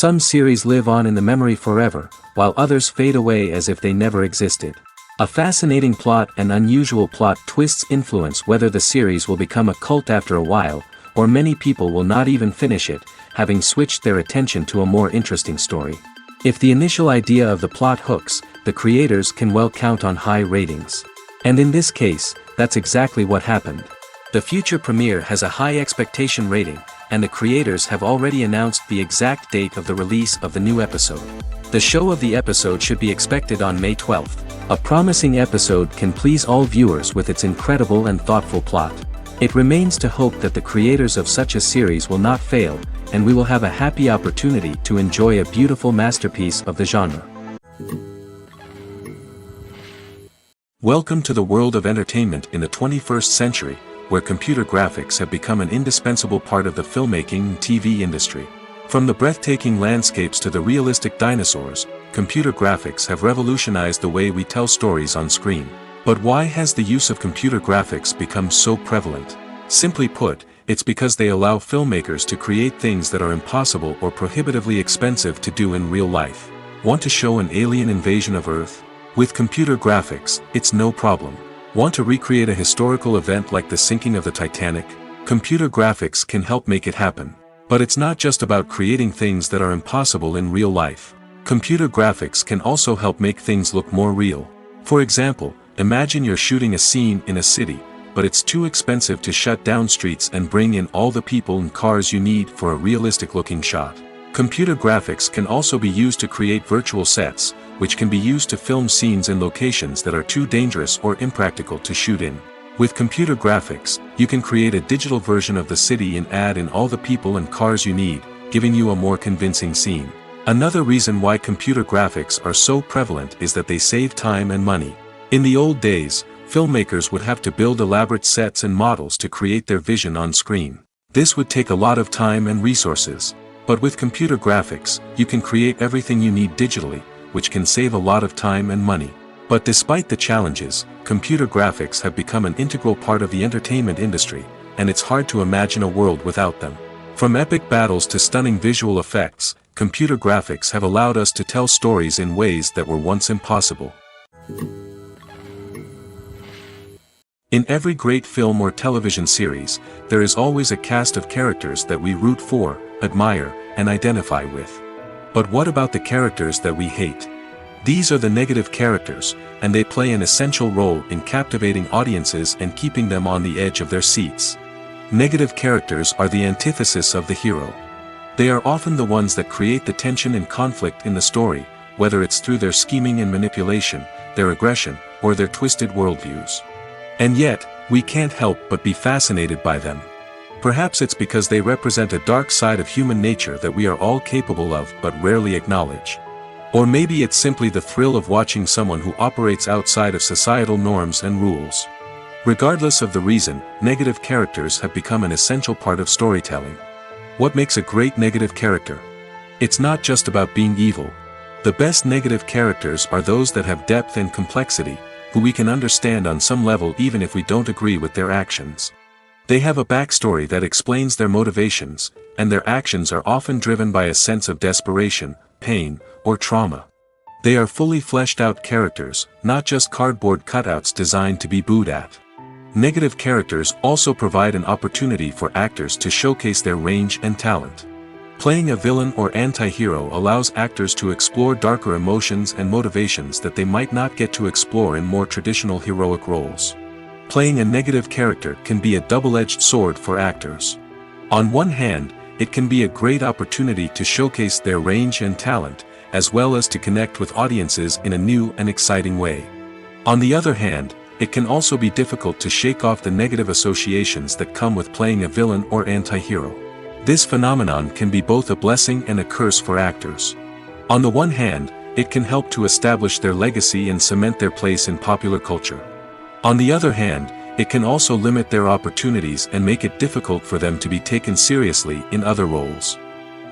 Some series live on in the memory forever, while others fade away as if they never existed. A fascinating plot and unusual plot twists influence whether the series will become a cult after a while, or many people will not even finish it, having switched their attention to a more interesting story. If the initial idea of the plot hooks, the creators can well count on high ratings. And in this case, that's exactly what happened. The future premiere has a high expectation rating, and the creators have already announced the exact date of the release of the new episode. The show of the episode should be expected on May 12th. A promising episode can please all viewers with its incredible and thoughtful plot. It remains to hope that the creators of such a series will not fail, and we will have a happy opportunity to enjoy a beautiful masterpiece of the genre. Welcome to the world of entertainment in the 21st century, where computer graphics have become an indispensable part of the filmmaking and TV industry. From the breathtaking landscapes to the realistic dinosaurs, computer graphics have revolutionized the way we tell stories on screen. But why has the use of computer graphics become so prevalent? Simply put, it's because they allow filmmakers to create things that are impossible or prohibitively expensive to do in real life. Want to show an alien invasion of Earth? With computer graphics, it's no problem. Want to recreate a historical event like the sinking of the Titanic? Computer graphics can help make it happen. But it's not just about creating things that are impossible in real life. Computer graphics can also help make things look more real. For example, imagine you're shooting a scene in a city, but it's too expensive to shut down streets and bring in all the people and cars you need for a realistic-looking shot. Computer graphics can also be used to create virtual sets, which can be used to film scenes in locations that are too dangerous or impractical to shoot in. With computer graphics, you can create a digital version of the city and add in all the people and cars you need, giving you a more convincing scene. Another reason why computer graphics are so prevalent is that they save time and money. In the old days, filmmakers would have to build elaborate sets and models to create their vision on screen. This would take a lot of time and resources. But with computer graphics, you can create everything you need digitally, which can save a lot of time and money. But despite the challenges, computer graphics have become an integral part of the entertainment industry, and it's hard to imagine a world without them. From epic battles to stunning visual effects, computer graphics have allowed us to tell stories in ways that were once impossible. In every great film or television series, there is always a cast of characters that we root for, admire, and identify with. But what about the characters that we hate? These are the negative characters, and they play an essential role in captivating audiences and keeping them on the edge of their seats. Negative characters are the antithesis of the hero. They are often the ones that create the tension and conflict in the story, whether it's through their scheming and manipulation, their aggression, or their twisted worldviews. And yet, we can't help but be fascinated by them. Perhaps it's because they represent a dark side of human nature that we are all capable of but rarely acknowledge. Or maybe it's simply the thrill of watching someone who operates outside of societal norms and rules. Regardless of the reason, negative characters have become an essential part of storytelling. What makes a great negative character? It's not just about being evil. The best negative characters are those that have depth and complexity, who we can understand on some level even if we don't agree with their actions. They have a backstory that explains their motivations, and their actions are often driven by a sense of desperation, pain, or trauma. They are fully fleshed out characters, not just cardboard cutouts designed to be booed at. Negative characters also provide an opportunity for actors to showcase their range and talent. Playing a villain or anti-hero allows actors to explore darker emotions and motivations that they might not get to explore in more traditional heroic roles. Playing a negative character can be a double-edged sword for actors. On one hand, it can be a great opportunity to showcase their range and talent, as well as to connect with audiences in a new and exciting way. On the other hand, it can also be difficult to shake off the negative associations that come with playing a villain or anti-hero. This phenomenon can be both a blessing and a curse for actors. On the one hand, it can help to establish their legacy and cement their place in popular culture. On the other hand, it can also limit their opportunities and make it difficult for them to be taken seriously in other roles.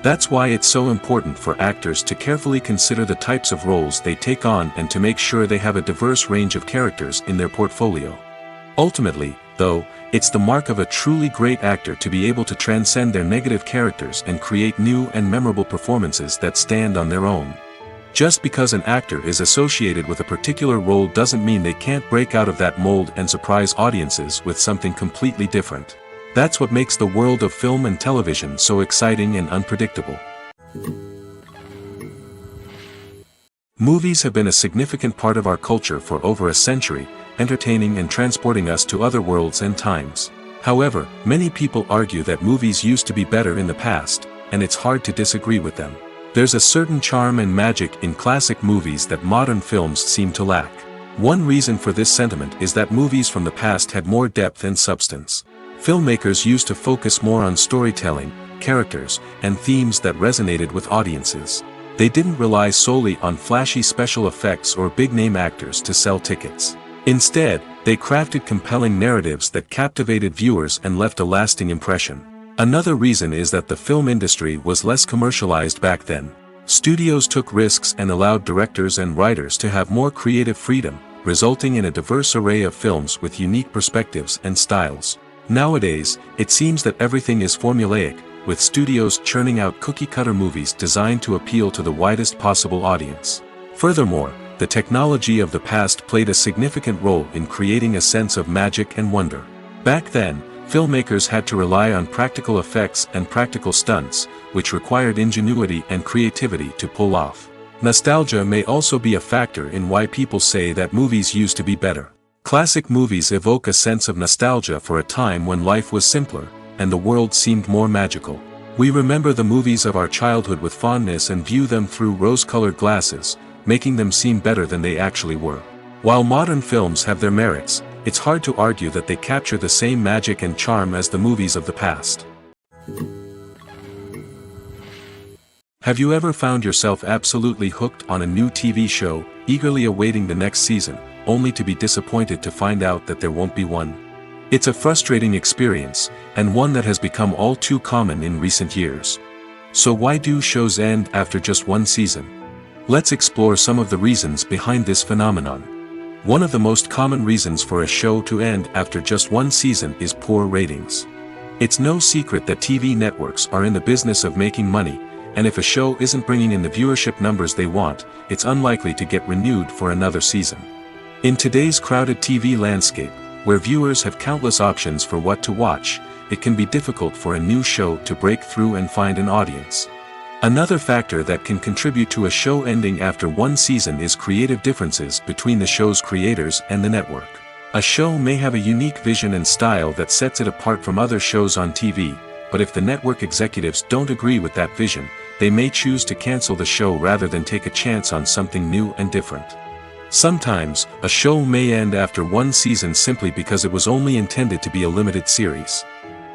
That's why it's so important for actors to carefully consider the types of roles they take on and to make sure they have a diverse range of characters in their portfolio. Ultimately, though, it's the mark of a truly great actor to be able to transcend their negative characters and create new and memorable performances that stand on their own. Just because an actor is associated with a particular role doesn't mean they can't break out of that mold and surprise audiences with something completely different. That's what makes the world of film and television so exciting and unpredictable. Movies have been a significant part of our culture for over a century, entertaining and transporting us to other worlds and times. However, many people argue that movies used to be better in the past, and it's hard to disagree with them. There's a certain charm and magic in classic movies that modern films seem to lack. One reason for this sentiment is that movies from the past had more depth and substance. Filmmakers used to focus more on storytelling, characters, and themes that resonated with audiences. They didn't rely solely on flashy special effects or big-name actors to sell tickets. Instead, they crafted compelling narratives that captivated viewers and left a lasting impression. Another reason is that the film industry was less commercialized back then. Studios took risks and allowed directors and writers to have more creative freedom, resulting in a diverse array of films with unique perspectives and styles. Nowadays, it seems that everything is formulaic, with studios churning out cookie-cutter movies designed to appeal to the widest possible audience. Furthermore, the technology of the past played a significant role in creating a sense of magic and wonder. Back then, filmmakers had to rely on practical effects and practical stunts, which required ingenuity and creativity to pull off. Nostalgia may also be a factor in why people say that movies used to be better. Classic movies evoke a sense of nostalgia for a time when life was simpler, and the world seemed more magical. We remember the movies of our childhood with fondness and view them through rose-colored glasses, making them seem better than they actually were. While modern films have their merits, it's hard to argue that they capture the same magic and charm as the movies of the past. Have you ever found yourself absolutely hooked on a new TV show, eagerly awaiting the next season, only to be disappointed to find out that there won't be one? It's a frustrating experience, and one that has become all too common in recent years. So why do shows end after just one season? Let's explore some of the reasons behind this phenomenon. One of the most common reasons for a show to end after just one season is poor ratings. It's no secret that TV networks are in the business of making money, and if a show isn't bringing in the viewership numbers they want, it's unlikely to get renewed for another season. In today's crowded TV landscape, where viewers have countless options for what to watch, it can be difficult for a new show to break through and find an audience. Another factor that can contribute to a show ending after one season is creative differences between the show's creators and the network. A show may have a unique vision and style that sets it apart from other shows on TV, but if the network executives don't agree with that vision, they may choose to cancel the show rather than take a chance on something new and different. Sometimes, a show may end after one season simply because it was only intended to be a limited series.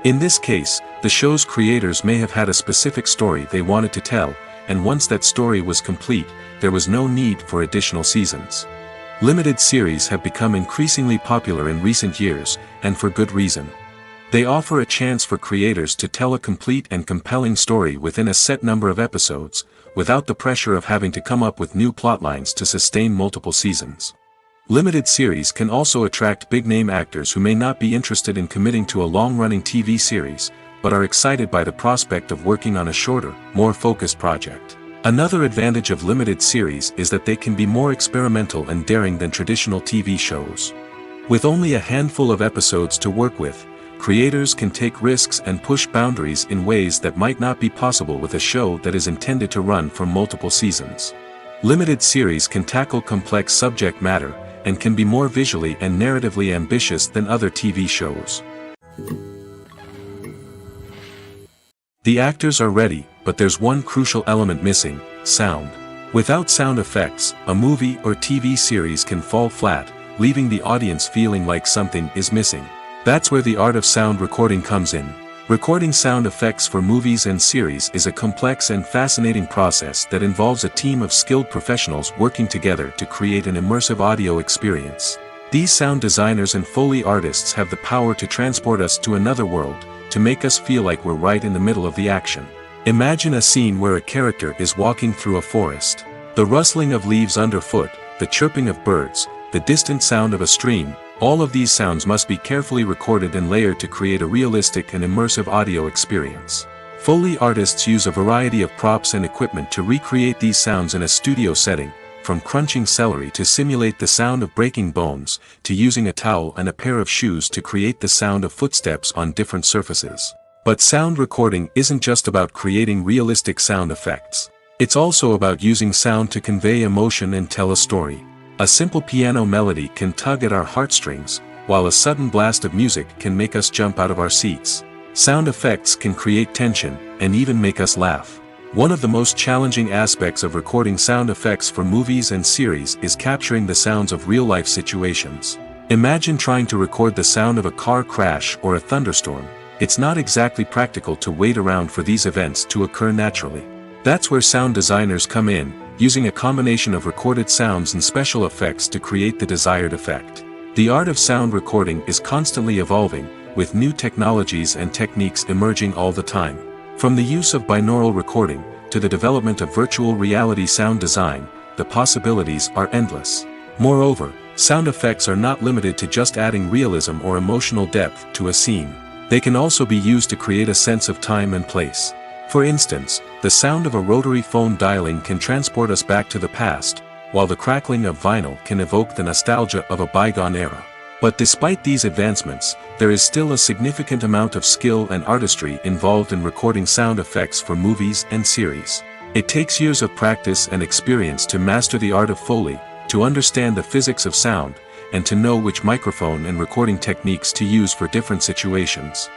In this case, the show's creators may have had a specific story they wanted to tell, and once that story was complete, there was no need for additional seasons. Limited series have become increasingly popular in recent years, and for good reason. They offer a chance for creators to tell a complete and compelling story within a set number of episodes, without the pressure of having to come up with new plotlines to sustain multiple seasons. Limited series can also attract big-name actors who may not be interested in committing to a long-running TV series, but are excited by the prospect of working on a shorter, more focused project. Another advantage of limited series is that they can be more experimental and daring than traditional TV shows. With only a handful of episodes to work with, creators can take risks and push boundaries in ways that might not be possible with a show that is intended to run for multiple seasons. Limited series can tackle complex subject matter, and can be more visually and narratively ambitious than other TV shows. The actors are ready, but there's one crucial element missing: sound. Without sound effects, a movie or TV series can fall flat, leaving the audience feeling like something is missing. That's where the art of sound recording comes in. Recording sound effects for movies and series is a complex and fascinating process that involves a team of skilled professionals working together to create an immersive audio experience. These sound designers and Foley artists have the power to transport us to another world, to make us feel like we're right in the middle of the action. Imagine a scene where a character is walking through a forest. The rustling of leaves underfoot, the chirping of birds, the distant sound of a stream. All of these sounds must be carefully recorded and layered to create a realistic and immersive audio experience. Foley artists use a variety of props and equipment to recreate these sounds in a studio setting, from crunching celery to simulate the sound of breaking bones, to using a towel and a pair of shoes to create the sound of footsteps on different surfaces. But sound recording isn't just about creating realistic sound effects. It's also about using sound to convey emotion and tell a story. A simple piano melody can tug at our heartstrings, while a sudden blast of music can make us jump out of our seats. Sound effects can create tension, and even make us laugh. One of the most challenging aspects of recording sound effects for movies and series is capturing the sounds of real-life situations. Imagine trying to record the sound of a car crash or a thunderstorm. It's not exactly practical to wait around for these events to occur naturally. That's where sound designers come in, using a combination of recorded sounds and special effects to create the desired effect. The art of sound recording is constantly evolving, with new technologies and techniques emerging all the time. From the use of binaural recording, to the development of virtual reality sound design, the possibilities are endless. Moreover, sound effects are not limited to just adding realism or emotional depth to a scene. They can also be used to create a sense of time and place. For instance, the sound of a rotary phone dialing can transport us back to the past, while the crackling of vinyl can evoke the nostalgia of a bygone era. But despite these advancements, there is still a significant amount of skill and artistry involved in recording sound effects for movies and series. It takes years of practice and experience to master the art of Foley, to understand the physics of sound, and to know which microphone and recording techniques to use for different situations.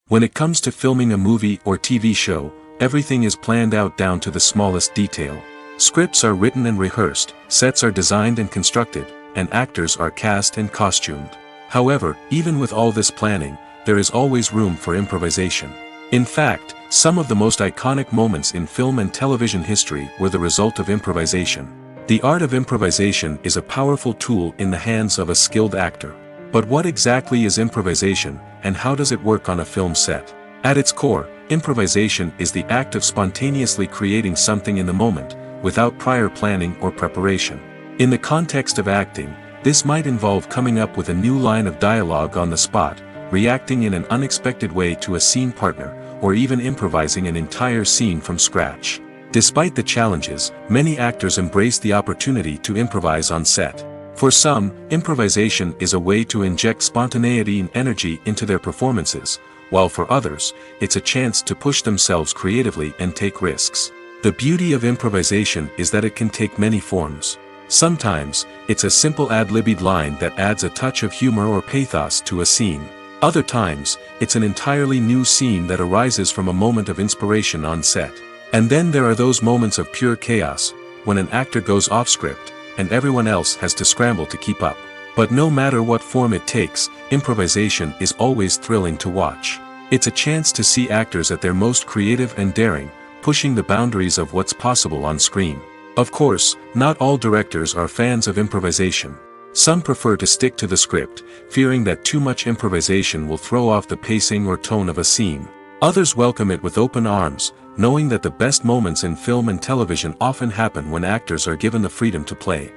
When it comes to filming a movie or TV show, everything is planned out down to the smallest detail. Scripts are written and rehearsed, sets are designed and constructed, and actors are cast and costumed. However, even with all this planning, there is always room for improvisation. In fact, some of the most iconic moments in film and television history were the result of improvisation. The art of improvisation is a powerful tool in the hands of a skilled actor. But what exactly is improvisation, and how does it work on a film set? At its core, improvisation is the act of spontaneously creating something in the moment, without prior planning or preparation. In the context of acting, this might involve coming up with a new line of dialogue on the spot, reacting in an unexpected way to a scene partner, or even improvising an entire scene from scratch. Despite the challenges, many actors embrace the opportunity to improvise on set. For some, improvisation is a way to inject spontaneity and energy into their performances, while for others, it's a chance to push themselves creatively and take risks. The beauty of improvisation is that it can take many forms. Sometimes, it's a simple ad-libbed line that adds a touch of humor or pathos to a scene. Other times, it's an entirely new scene that arises from a moment of inspiration on set. And then there are those moments of pure chaos, when an actor goes off script, and everyone else has to scramble to keep up. But no matter what form it takes, improvisation is always thrilling to watch. It's a chance to see actors at their most creative and daring, pushing the boundaries of what's possible on screen. Of course, not all directors are fans of improvisation. Some prefer to stick to the script, fearing that too much improvisation will throw off the pacing or tone of a scene. Others welcome it with open arms, knowing that the best moments in film and television often happen when actors are given the freedom to play.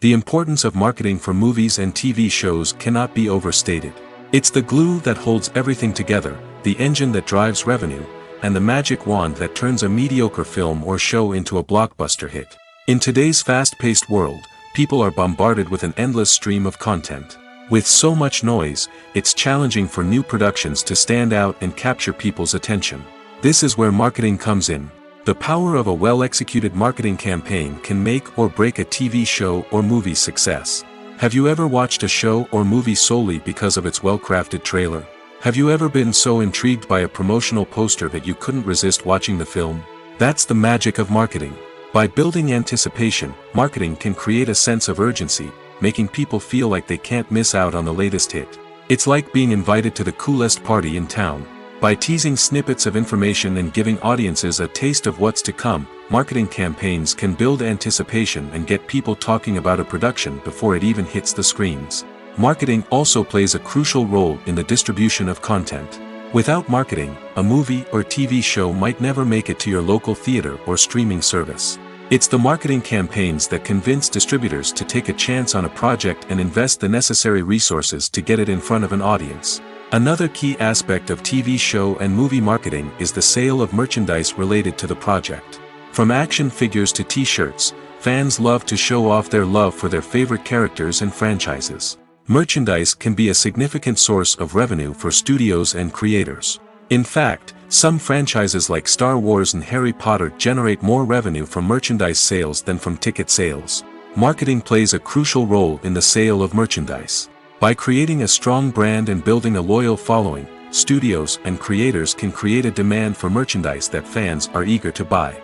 The importance of marketing for movies and TV shows cannot be overstated. It's the glue that holds everything together, the engine that drives revenue, and the magic wand that turns a mediocre film or show into a blockbuster hit. In today's fast-paced world, people are bombarded with an endless stream of content. With so much noise, it's challenging for new productions to stand out and capture people's attention. This is where marketing comes in. The power of a well-executed marketing campaign can make or break a TV show or movie's success. Have you ever watched a show or movie solely because of its well-crafted trailer? Have you ever been so intrigued by a promotional poster that you couldn't resist watching the film? That's the magic of marketing. By building anticipation, marketing can create a sense of urgency, making people feel like they can't miss out on the latest hit. It's like being invited to the coolest party in town. By teasing snippets of information and giving audiences a taste of what's to come, marketing campaigns can build anticipation and get people talking about a production before it even hits the screens. Marketing also plays a crucial role in the distribution of content. Without marketing, a movie or TV show might never make it to your local theater or streaming service. It's the marketing campaigns that convince distributors to take a chance on a project and invest the necessary resources to get it in front of an audience. Another key aspect of TV show and movie marketing is the sale of merchandise related to the project. From action figures to t-shirts, fans love to show off their love for their favorite characters and franchises. Merchandise can be a significant source of revenue for studios and creators. In fact, some franchises like Star Wars and Harry Potter generate more revenue from merchandise sales than from ticket sales. Marketing plays a crucial role in the sale of merchandise. By creating a strong brand and building a loyal following, studios and creators can create a demand for merchandise that fans are eager to buy.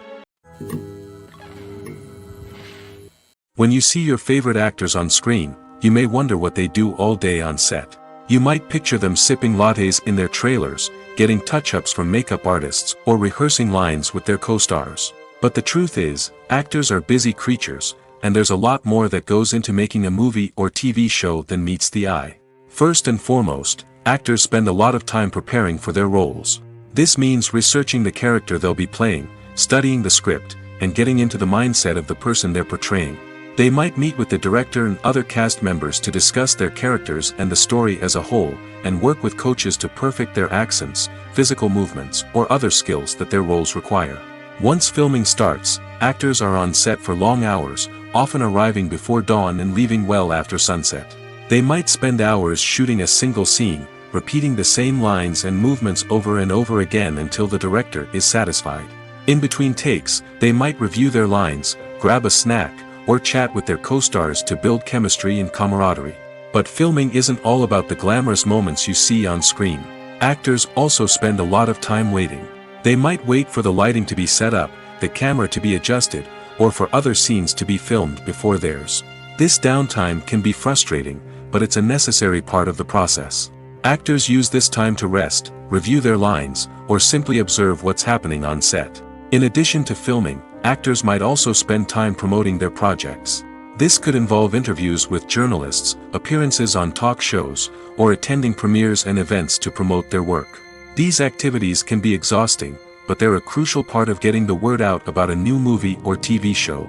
When you see your favorite actors on screen, you may wonder what they do all day on set. You might picture them sipping lattes in their trailers, getting touch-ups from makeup artists, or rehearsing lines with their co-stars. But the truth is, actors are busy creatures, and there's a lot more that goes into making a movie or TV show than meets the eye. First and foremost, actors spend a lot of time preparing for their roles. This means researching the character they'll be playing, studying the script, and getting into the mindset of the person they're portraying. They might meet with the director and other cast members to discuss their characters and the story as a whole, and work with coaches to perfect their accents, physical movements, or other skills that their roles require. Once filming starts, actors are on set for long hours, often arriving before dawn and leaving well after sunset. They might spend hours shooting a single scene, repeating the same lines and movements over and over again until the director is satisfied. In between takes, they might review their lines, grab a snack, or chat with their co-stars to build chemistry and camaraderie. But filming isn't all about the glamorous moments you see on screen. Actors also spend a lot of time waiting. They might wait for the lighting to be set up, the camera to be adjusted, or for other scenes to be filmed before theirs. This downtime can be frustrating, but it's a necessary part of the process. Actors use this time to rest, review their lines, or simply observe what's happening on set. In addition to filming, actors might also spend time promoting their projects. This could involve interviews with journalists, appearances on talk shows, or attending premieres and events to promote their work. These activities can be exhausting, but they're a crucial part of getting the word out about a new movie or TV show.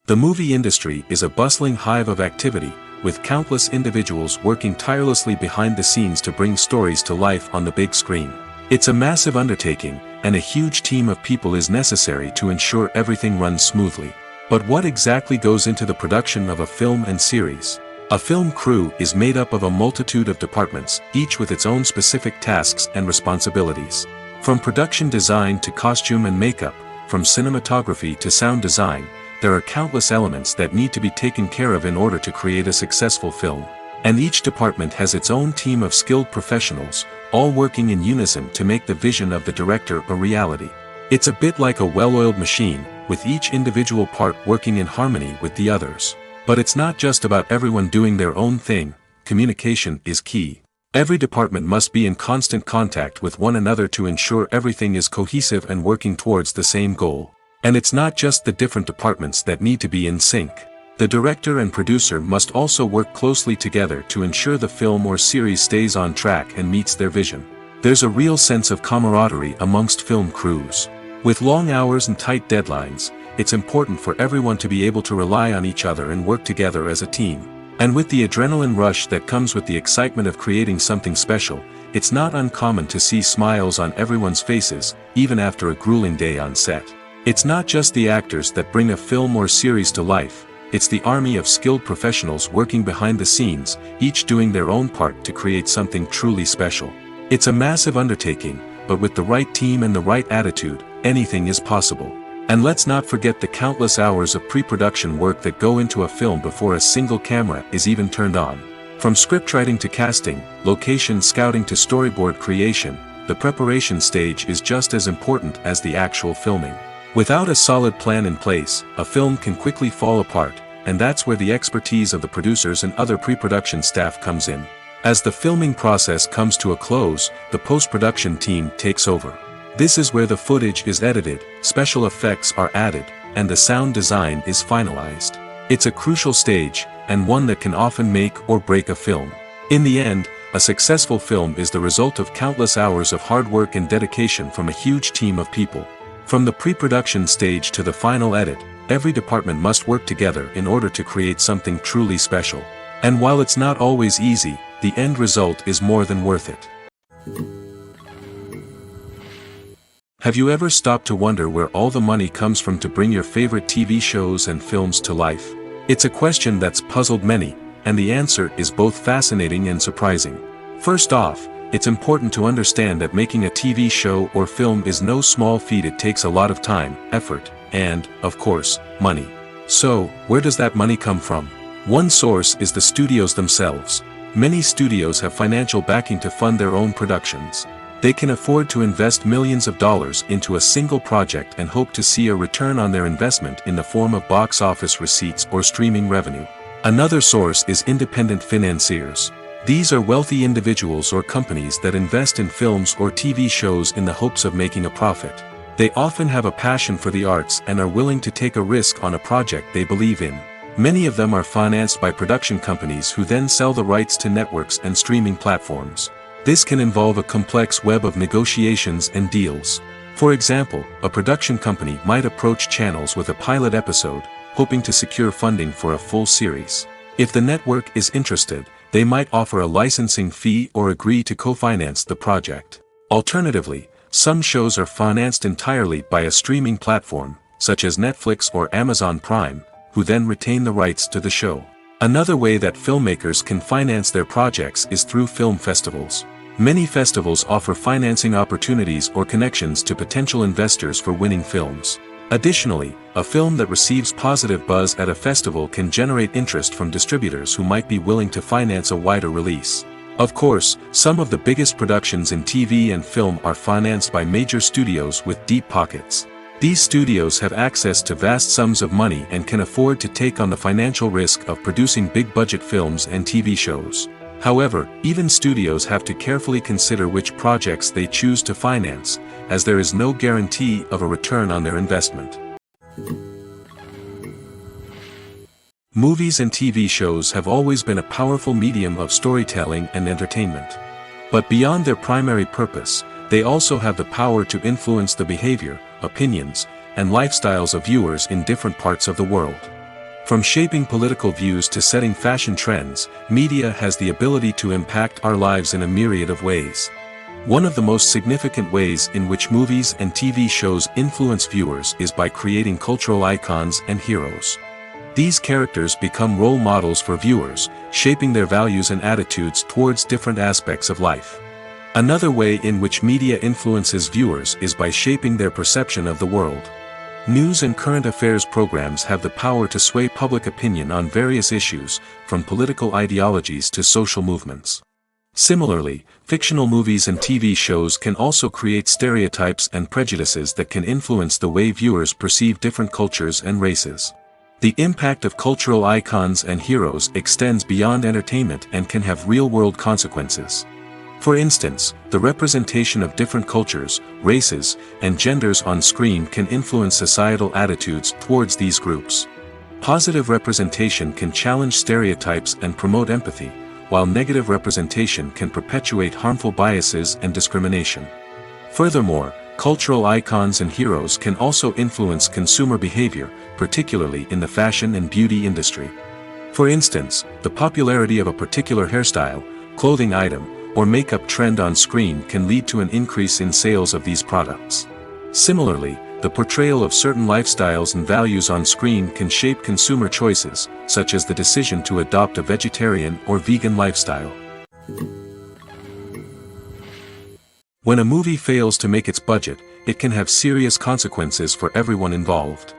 The movie industry is a bustling hive of activity, with countless individuals working tirelessly behind the scenes to bring stories to life on the big screen. It's a massive undertaking, and a huge team of people is necessary to ensure everything runs smoothly. But what exactly goes into the production of a film and series? A film crew is made up of a multitude of departments, each with its own specific tasks and responsibilities. From production design to costume and makeup, from cinematography to sound design, there are countless elements that need to be taken care of in order to create a successful film. And each department has its own team of skilled professionals, all working in unison to make the vision of the director a reality. It's a bit like a well-oiled machine, with each individual part working in harmony with the others. But it's not just about everyone doing their own thing. Communication is key. Every department must be in constant contact with one another to ensure everything is cohesive and working towards the same goal. And it's not just the different departments that need to be in sync. The director and producer must also work closely together to ensure the film or series stays on track and meets their vision. There's a real sense of camaraderie amongst film crews. With long hours and tight deadlines, it's important for everyone to be able to rely on each other and work together as a team. And with the adrenaline rush that comes with the excitement of creating something special, it's not uncommon to see smiles on everyone's faces, even after a grueling day on set. It's not just the actors that bring a film or series to life. It's the army of skilled professionals working behind the scenes, each doing their own part to create something truly special. It's a massive undertaking, but with the right team and the right attitude, anything is possible. And let's not forget the countless hours of pre-production work that go into a film before a single camera is even turned on. From scriptwriting to casting, location scouting to storyboard creation, the preparation stage is just as important as the actual filming. Without a solid plan in place, a film can quickly fall apart, and that's where the expertise of the producers and other pre-production staff comes in. As the filming process comes to a close, the post-production team takes over. This is where the footage is edited, special effects are added, and the sound design is finalized. It's a crucial stage, and one that can often make or break a film. In the end, a successful film is the result of countless hours of hard work and dedication from a huge team of people. From the pre-production stage to the final edit, every department must work together in order to create something truly special. And while it's not always easy, the end result is more than worth it. Have you ever stopped to wonder where all the money comes from to bring your favorite TV shows and films to life? It's a question that's puzzled many, and the answer is both fascinating and surprising. First off, it's important to understand that making a TV show or film is no small feat. It takes a lot of time, effort, and, of course, money. So, where does that money come from? One source is the studios themselves. Many studios have financial backing to fund their own productions. They can afford to invest millions of dollars into a single project and hope to see a return on their investment in the form of box office receipts or streaming revenue. Another source is independent financiers. These are wealthy individuals or companies that invest in films or TV shows in the hopes of making a profit. They often have a passion for the arts and are willing to take a risk on a project they believe in. Many of them are financed by production companies who then sell the rights to networks and streaming platforms. This can involve a complex web of negotiations and deals. For example, a production company might approach channels with a pilot episode, hoping to secure funding for a full series. If the network is interested, they might offer a licensing fee or agree to co-finance the project. Alternatively, some shows are financed entirely by a streaming platform, such as Netflix or Amazon Prime, who then retain the rights to the show. Another way that filmmakers can finance their projects is through film festivals. Many festivals offer financing opportunities or connections to potential investors for winning films. Additionally, a film that receives positive buzz at a festival can generate interest from distributors who might be willing to finance a wider release. Of course, some of the biggest productions in TV and film are financed by major studios with deep pockets. These studios have access to vast sums of money and can afford to take on the financial risk of producing big-budget films and TV shows. However, even studios have to carefully consider which projects they choose to finance, as there is no guarantee of a return on their investment. Movies and TV shows have always been a powerful medium of storytelling and entertainment. But beyond their primary purpose, they also have the power to influence the behavior, opinions, and lifestyles of viewers in different parts of the world. From shaping political views to setting fashion trends, media has the ability to impact our lives in a myriad of ways. One of the most significant ways in which movies and TV shows influence viewers is by creating cultural icons and heroes. These characters become role models for viewers, shaping their values and attitudes towards different aspects of life. Another way in which media influences viewers is by shaping their perception of the world. News and current affairs programs have the power to sway public opinion on various issues, from political ideologies to social movements. Similarly, fictional movies and TV shows can also create stereotypes and prejudices that can influence the way viewers perceive different cultures and races. The impact of cultural icons and heroes extends beyond entertainment and can have real-world consequences. For instance, the representation of different cultures, races, and genders on screen can influence societal attitudes towards these groups. Positive representation can challenge stereotypes and promote empathy, while negative representation can perpetuate harmful biases and discrimination. Furthermore, cultural icons and heroes can also influence consumer behavior, particularly in the fashion and beauty industry. For instance, the popularity of a particular hairstyle, clothing item, or makeup trend on screen can lead to an increase in sales of these products. Similarly, the portrayal of certain lifestyles and values on screen can shape consumer choices, such as the decision to adopt a vegetarian or vegan lifestyle. When a movie fails to make its budget, it can have serious consequences for everyone involved.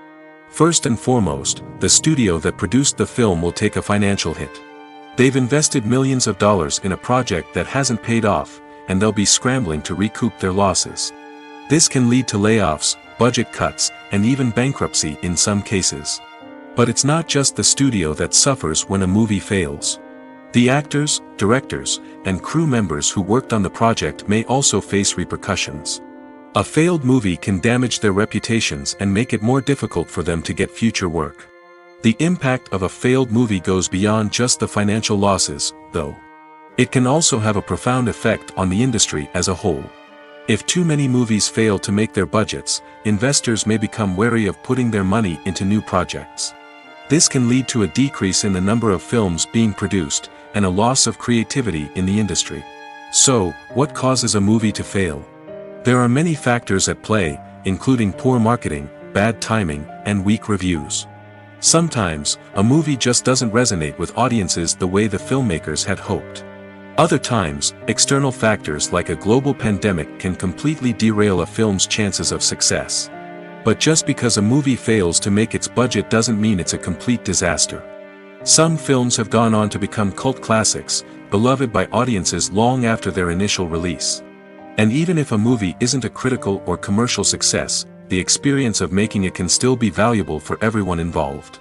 First and foremost, the studio that produced the film will take a financial hit. They've invested millions of dollars in a project that hasn't paid off, and they'll be scrambling to recoup their losses. This can lead to layoffs, budget cuts, and even bankruptcy in some cases. But it's not just the studio that suffers when a movie fails. The actors, directors, and crew members who worked on the project may also face repercussions. A failed movie can damage their reputations and make it more difficult for them to get future work. The impact of a failed movie goes beyond just the financial losses, though. It can also have a profound effect on the industry as a whole. If too many movies fail to make their budgets, investors may become wary of putting their money into new projects. This can lead to a decrease in the number of films being produced, and a loss of creativity in the industry. So, what causes a movie to fail? There are many factors at play, including poor marketing, bad timing, and weak reviews. Sometimes, a movie just doesn't resonate with audiences the way the filmmakers had hoped. Other times, external factors like a global pandemic can completely derail a film's chances of success. But just because a movie fails to make its budget doesn't mean it's a complete disaster. Some films have gone on to become cult classics, beloved by audiences long after their initial release. And even if a movie isn't a critical or commercial success, the experience of making it can still be valuable for everyone involved.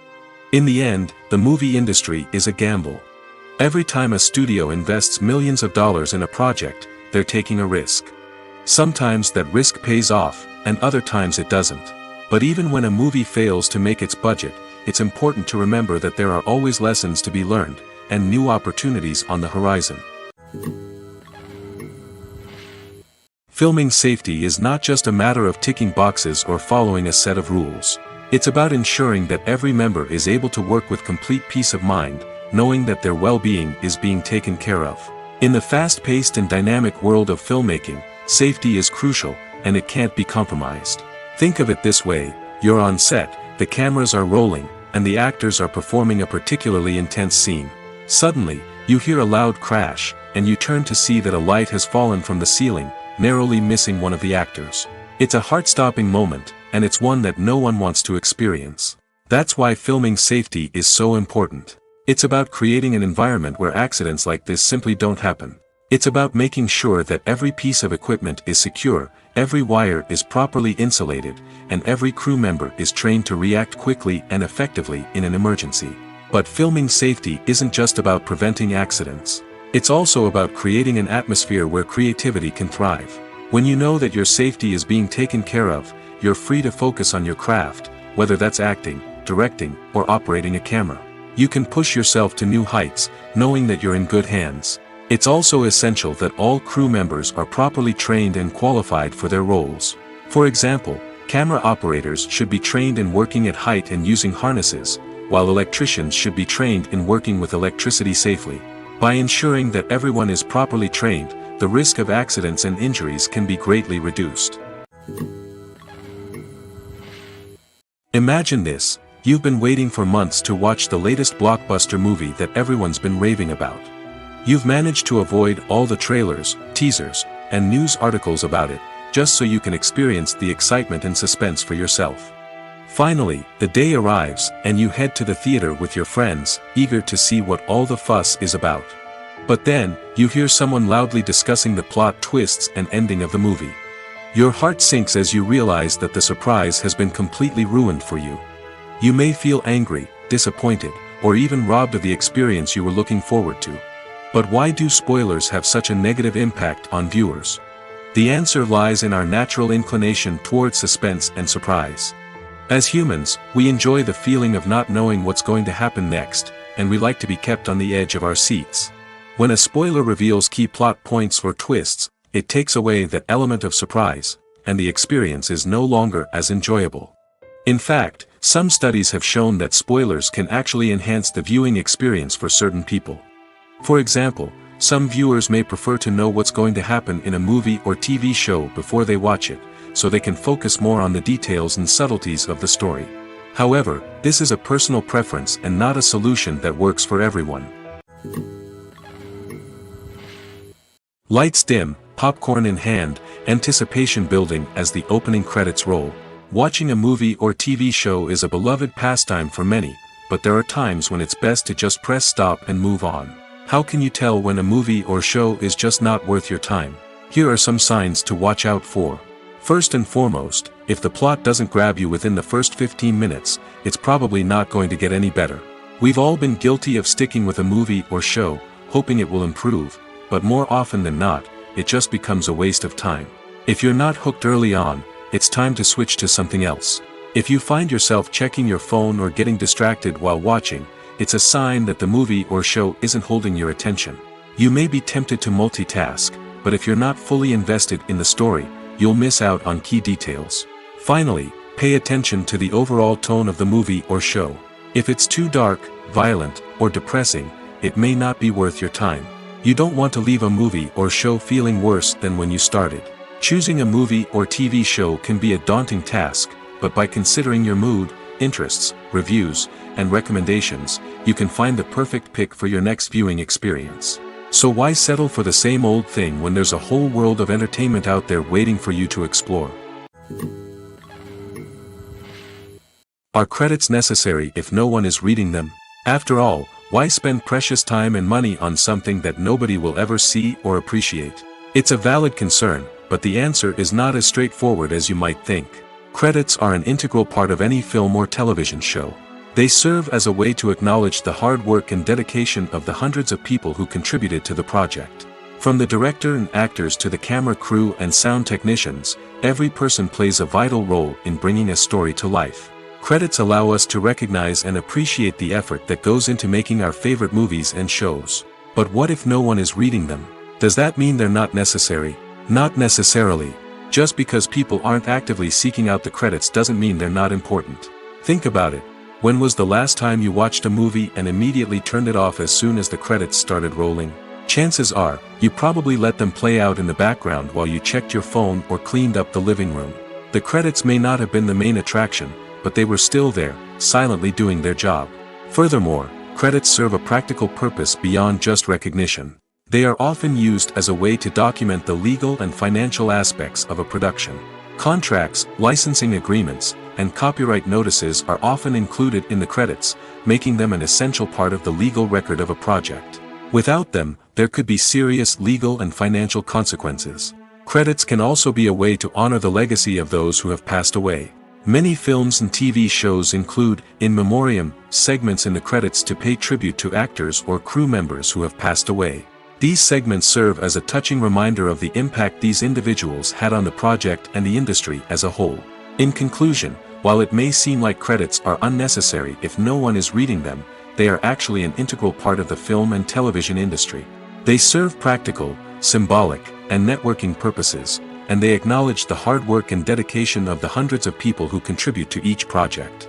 In the end, the movie industry is a gamble. Every time a studio invests millions of dollars in a project, they're taking a risk. Sometimes that risk pays off, and other times it doesn't. But even when a movie fails to make its budget, it's important to remember that there are always lessons to be learned, and new opportunities on the horizon. Filming safety is not just a matter of ticking boxes or following a set of rules. It's about ensuring that every member is able to work with complete peace of mind, knowing that their well-being is being taken care of. In the fast-paced and dynamic world of filmmaking, safety is crucial, and it can't be compromised. Think of it this way: you're on set, the cameras are rolling, and the actors are performing a particularly intense scene. Suddenly, you hear a loud crash, and you turn to see that a light has fallen from the ceiling, narrowly missing one of the actors. It's a heart-stopping moment, and it's one that no one wants to experience. That's why filming safety is so important. It's about creating an environment where accidents like this simply don't happen. It's about making sure that every piece of equipment is secure, every wire is properly insulated, and every crew member is trained to react quickly and effectively in an emergency. But filming safety isn't just about preventing accidents. It's also about creating an atmosphere where creativity can thrive. When you know that your safety is being taken care of, you're free to focus on your craft, whether that's acting, directing, or operating a camera. You can push yourself to new heights, knowing that you're in good hands. It's also essential that all crew members are properly trained and qualified for their roles. For example, camera operators should be trained in working at height and using harnesses, while electricians should be trained in working with electricity safely. By ensuring that everyone is properly trained, the risk of accidents and injuries can be greatly reduced. Imagine this: you've been waiting for months to watch the latest blockbuster movie that everyone's been raving about. You've managed to avoid all the trailers, teasers, and news articles about it, just so you can experience the excitement and suspense for yourself. Finally, the day arrives, and you head to the theater with your friends, eager to see what all the fuss is about. But then, you hear someone loudly discussing the plot twists and ending of the movie. Your heart sinks as you realize that the surprise has been completely ruined for you. You may feel angry, disappointed, or even robbed of the experience you were looking forward to. But why do spoilers have such a negative impact on viewers? The answer lies in our natural inclination towards suspense and surprise. As humans, we enjoy the feeling of not knowing what's going to happen next, and we like to be kept on the edge of our seats. When a spoiler reveals key plot points or twists, it takes away that element of surprise, and the experience is no longer as enjoyable. In fact, some studies have shown that spoilers can actually enhance the viewing experience for certain people. For example, some viewers may prefer to know what's going to happen in a movie or TV show before they watch it, so they can focus more on the details and subtleties of the story. However, this is a personal preference and not a solution that works for everyone. Lights dim, popcorn in hand, anticipation building as the opening credits roll. Watching a movie or TV show is a beloved pastime for many, but there are times when it's best to just press stop and move on. How can you tell when a movie or show is just not worth your time? Here are some signs to watch out for. First and foremost, if the plot doesn't grab you within the first 15 minutes, it's probably not going to get any better. We've all been guilty of sticking with a movie or show, hoping it will improve, but more often than not, it just becomes a waste of time. If you're not hooked early on, it's time to switch to something else. If you find yourself checking your phone or getting distracted while watching, it's a sign that the movie or show isn't holding your attention. You may be tempted to multitask, but if you're not fully invested in the story, you'll miss out on key details. Finally, pay attention to the overall tone of the movie or show. If it's too dark, violent, or depressing, it may not be worth your time. You don't want to leave a movie or show feeling worse than when you started. Choosing a movie or TV show can be a daunting task, but by considering your mood, interests, reviews, and recommendations, you can find the perfect pick for your next viewing experience. So why settle for the same old thing when there's a whole world of entertainment out there waiting for you to explore? Are credits necessary if no one is reading them? After all, why spend precious time and money on something that nobody will ever see or appreciate? It's a valid concern, but the answer is not as straightforward as you might think. Credits are an integral part of any film or television show. They serve as a way to acknowledge the hard work and dedication of the hundreds of people who contributed to the project. From the director and actors to the camera crew and sound technicians, every person plays a vital role in bringing a story to life. Credits allow us to recognize and appreciate the effort that goes into making our favorite movies and shows. But what if no one is reading them? Does that mean they're not necessary? Not necessarily. Just because people aren't actively seeking out the credits doesn't mean they're not important. Think about it. When was the last time you watched a movie and immediately turned it off as soon as the credits started rolling? Chances are, you probably let them play out in the background while you checked your phone or cleaned up the living room. The credits may not have been the main attraction, but they were still there, silently doing their job. Furthermore, credits serve a practical purpose beyond just recognition. They are often used as a way to document the legal and financial aspects of a production. Contracts, licensing agreements, and copyright notices are often included in the credits, making them an essential part of the legal record of a project. Without them, there could be serious legal and financial consequences. Credits can also be a way to honor the legacy of those who have passed away. Many films and TV shows include, in memoriam, segments in the credits to pay tribute to actors or crew members who have passed away. These segments serve as a touching reminder of the impact these individuals had on the project and the industry as a whole. In conclusion, while it may seem like credits are unnecessary if no one is reading them, they are actually an integral part of the film and television industry. They serve practical, symbolic, and networking purposes, and they acknowledge the hard work and dedication of the hundreds of people who contribute to each project.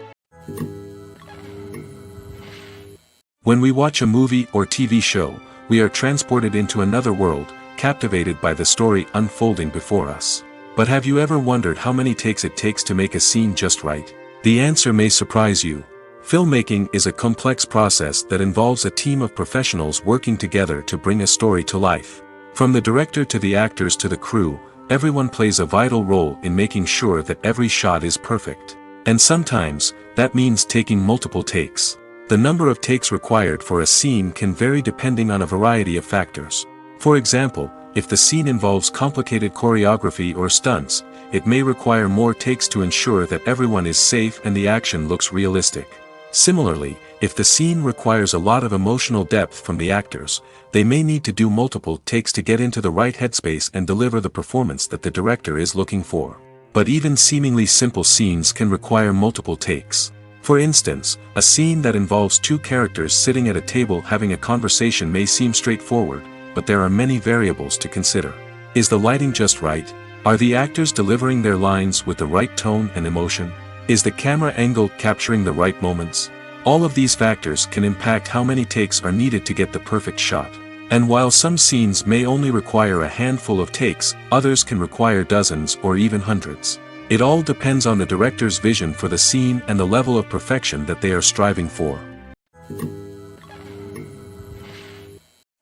When we watch a movie or TV show, we are transported into another world, captivated by the story unfolding before us. But have you ever wondered how many takes it takes to make a scene just right? The answer may surprise you. Filmmaking is a complex process that involves a team of professionals working together to bring a story to life. From the director to the actors to the crew, everyone plays a vital role in making sure that every shot is perfect. And sometimes, that means taking multiple takes. The number of takes required for a scene can vary depending on a variety of factors. For example, if the scene involves complicated choreography or stunts, it may require more takes to ensure that everyone is safe and the action looks realistic. Similarly, if the scene requires a lot of emotional depth from the actors, they may need to do multiple takes to get into the right headspace and deliver the performance that the director is looking for. But even seemingly simple scenes can require multiple takes. For instance, a scene that involves two characters sitting at a table having a conversation may seem straightforward, but there are many variables to consider. Is the lighting just right? Are the actors delivering their lines with the right tone and emotion? Is the camera angle capturing the right moments? All of these factors can impact how many takes are needed to get the perfect shot. And while some scenes may only require a handful of takes, others can require dozens or even hundreds. It all depends on the director's vision for the scene and the level of perfection that they are striving for.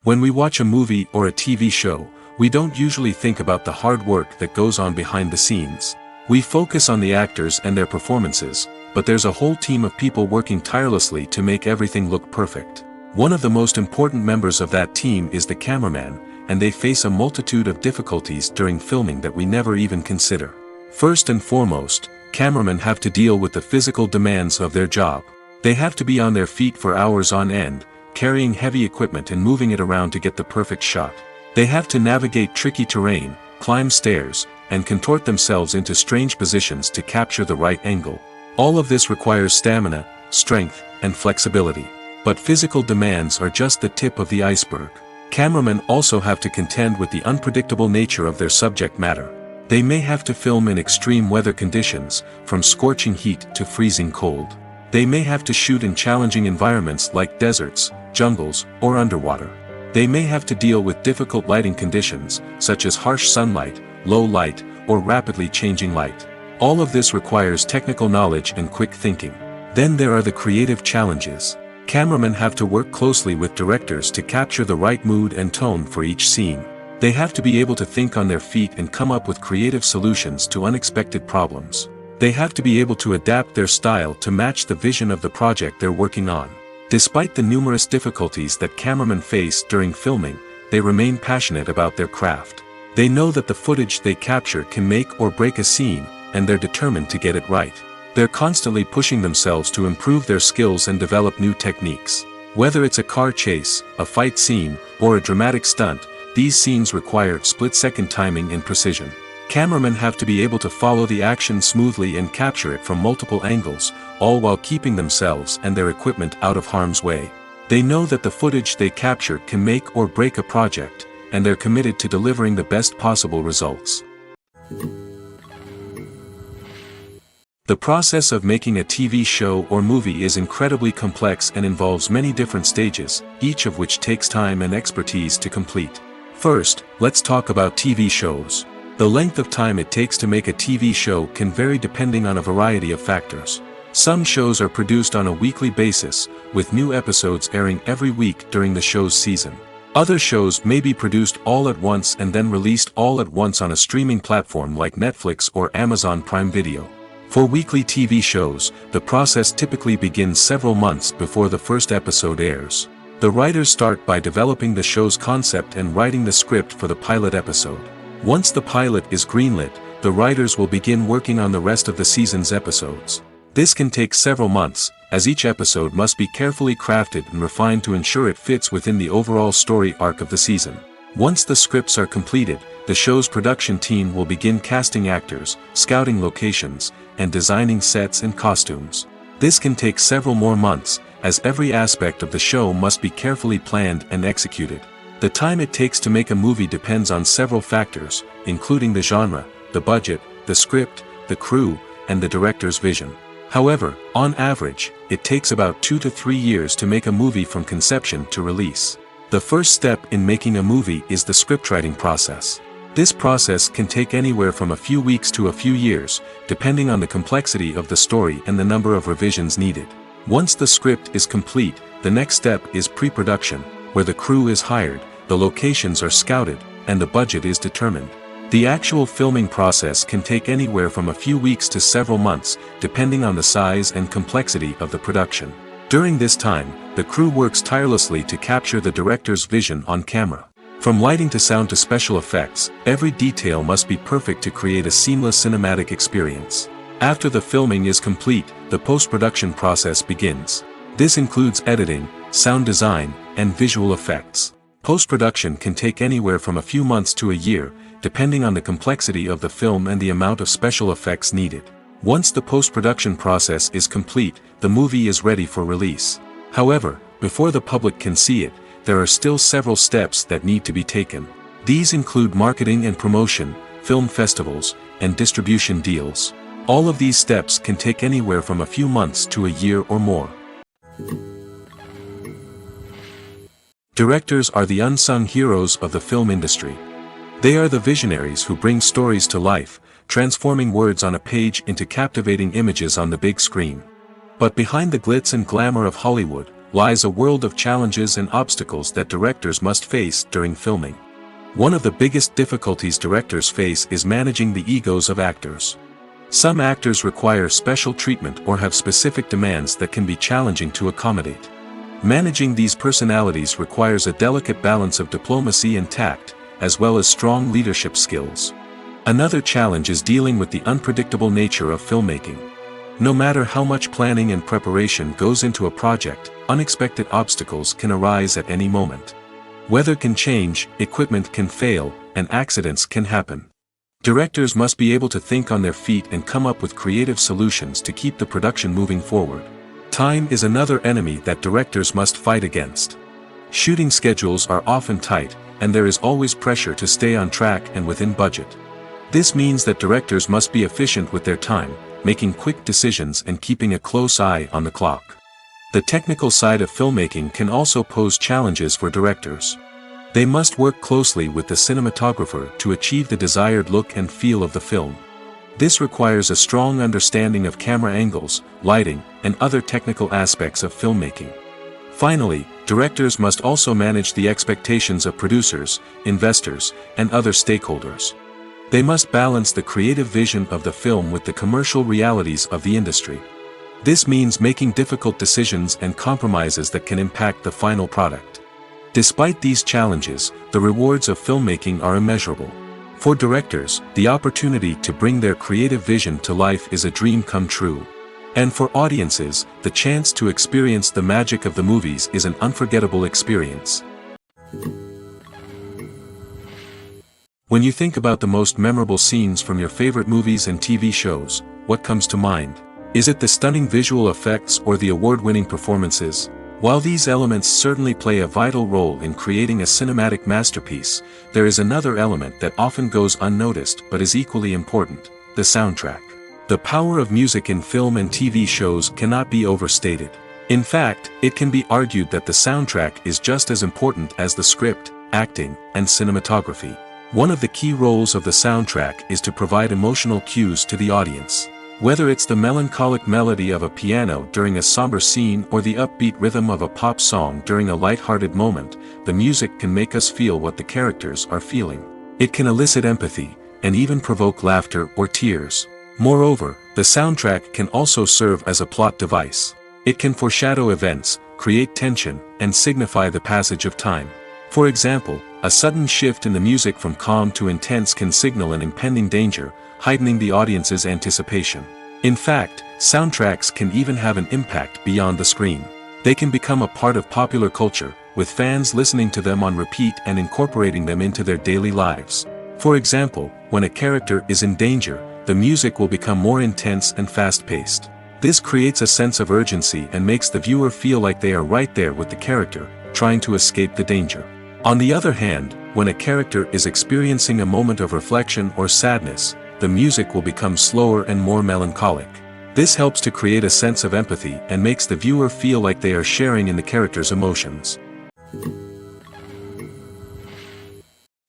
When we watch a movie or a TV show, we don't usually think about the hard work that goes on behind the scenes. We focus on the actors and their performances, but there's a whole team of people working tirelessly to make everything look perfect. One of the most important members of that team is the cameraman, and they face a multitude of difficulties during filming that we never even consider. First and foremost, cameramen have to deal with the physical demands of their job. They have to be on their feet for hours on end, carrying heavy equipment and moving it around to get the perfect shot. They have to navigate tricky terrain, climb stairs, and contort themselves into strange positions to capture the right angle. All of this requires stamina, strength, and flexibility. But physical demands are just the tip of the iceberg. Cameramen also have to contend with the unpredictable nature of their subject matter. They may have to film in extreme weather conditions, from scorching heat to freezing cold. They may have to shoot in challenging environments like deserts, jungles, or underwater. They may have to deal with difficult lighting conditions, such as harsh sunlight, low light, or rapidly changing light. All of this requires technical knowledge and quick thinking. Then there are the creative challenges. Cameramen have to work closely with directors to capture the right mood and tone for each scene. They have to be able to think on their feet and come up with creative solutions to unexpected problems. They have to be able to adapt their style to match the vision of the project they're working on. Despite the numerous difficulties that cameramen face during filming, they remain passionate about their craft. They know that the footage they capture can make or break a scene, and they're determined to get it right. They're constantly pushing themselves to improve their skills and develop new techniques. Whether it's a car chase, a fight scene, or a dramatic stunt, these scenes require split-second timing and precision. Cameramen have to be able to follow the action smoothly and capture it from multiple angles, all while keeping themselves and their equipment out of harm's way. They know that the footage they capture can make or break a project, and they're committed to delivering the best possible results. The process of making a TV show or movie is incredibly complex and involves many different stages, each of which takes time and expertise to complete. First, let's talk about TV shows. The length of time it takes to make a TV show can vary depending on a variety of factors. Some shows are produced on a weekly basis, with new episodes airing every week during the show's season. Other shows may be produced all at once and then released all at once on a streaming platform like Netflix or Amazon Prime Video. For weekly TV shows, the process typically begins several months before the first episode airs. The writers start by developing the show's concept and writing the script for the pilot episode. Once the pilot is greenlit, the writers will begin working on the rest of the season's episodes. This can take several months, as each episode must be carefully crafted and refined to ensure it fits within the overall story arc of the season. Once the scripts are completed, the show's production team will begin casting actors, scouting locations, and designing sets and costumes. This can take several more months, as every aspect of the show must be carefully planned and executed. The time it takes to make a movie depends on several factors, including the genre, the budget, the script, the crew, and the director's vision. However, on average, it takes about 2 to 3 years to make a movie from conception to release. The first step in making a movie is the scriptwriting process. This process can take anywhere from a few weeks to a few years, depending on the complexity of the story and the number of revisions needed. Once the script is complete, the next step is pre-production, where the crew is hired, the locations are scouted, and the budget is determined. The actual filming process can take anywhere from a few weeks to several months, depending on the size and complexity of the production. During this time, the crew works tirelessly to capture the director's vision on camera. From lighting to sound to special effects, every detail must be perfect to create a seamless cinematic experience. After the filming is complete, the post-production process begins. This includes editing, sound design, and visual effects. Post-production can take anywhere from a few months to a year, depending on the complexity of the film and the amount of special effects needed. Once the post-production process is complete, the movie is ready for release. However, before the public can see it, there are still several steps that need to be taken. These include marketing and promotion, film festivals, and distribution deals. All of these steps can take anywhere from a few months to a year or more. Directors are the unsung heroes of the film industry. They are the visionaries who bring stories to life, transforming words on a page into captivating images on the big screen. But behind the glitz and glamour of Hollywood, lies a world of challenges and obstacles that directors must face during filming. One of the biggest difficulties directors face is managing the egos of actors. Some actors require special treatment or have specific demands that can be challenging to accommodate. Managing these personalities requires a delicate balance of diplomacy and tact, as well as strong leadership skills. Another challenge is dealing with the unpredictable nature of filmmaking. No matter how much planning and preparation goes into a project, unexpected obstacles can arise at any moment. Weather can change, equipment can fail, and accidents can happen. Directors must be able to think on their feet and come up with creative solutions to keep the production moving forward. Time is another enemy that directors must fight against. Shooting schedules are often tight, and there is always pressure to stay on track and within budget. This means that directors must be efficient with their time, making quick decisions and keeping a close eye on the clock. The technical side of filmmaking can also pose challenges for directors. They must work closely with the cinematographer to achieve the desired look and feel of the film. This requires a strong understanding of camera angles, lighting, and other technical aspects of filmmaking. Finally, directors must also manage the expectations of producers, investors, and other stakeholders. They must balance the creative vision of the film with the commercial realities of the industry. This means making difficult decisions and compromises that can impact the final product. Despite these challenges, the rewards of filmmaking are immeasurable. For directors, the opportunity to bring their creative vision to life is a dream come true. And for audiences, the chance to experience the magic of the movies is an unforgettable experience. When you think about the most memorable scenes from your favorite movies and TV shows, what comes to mind? Is it the stunning visual effects or the award-winning performances? While these elements certainly play a vital role in creating a cinematic masterpiece, there is another element that often goes unnoticed but is equally important: the soundtrack. The power of music in film and TV shows cannot be overstated. In fact, it can be argued that the soundtrack is just as important as the script, acting, and cinematography. One of the key roles of the soundtrack is to provide emotional cues to the audience. Whether it's the melancholic melody of a piano during a somber scene or the upbeat rhythm of a pop song during a light-hearted moment, the music can make us feel what the characters are feeling. It can elicit empathy, and even provoke laughter or tears. Moreover, the soundtrack can also serve as a plot device. It can foreshadow events, create tension, and signify the passage of time. For example, a sudden shift in the music from calm to intense can signal an impending danger, heightening the audience's anticipation. In fact, soundtracks can even have an impact beyond the screen. They can become a part of popular culture, with fans listening to them on repeat and incorporating them into their daily lives. For example, when a character is in danger, the music will become more intense and fast-paced. This creates a sense of urgency and makes the viewer feel like they are right there with the character, trying to escape the danger. On the other hand, when a character is experiencing a moment of reflection or sadness, the music will become slower and more melancholic. This helps to create a sense of empathy and makes the viewer feel like they are sharing in the character's emotions.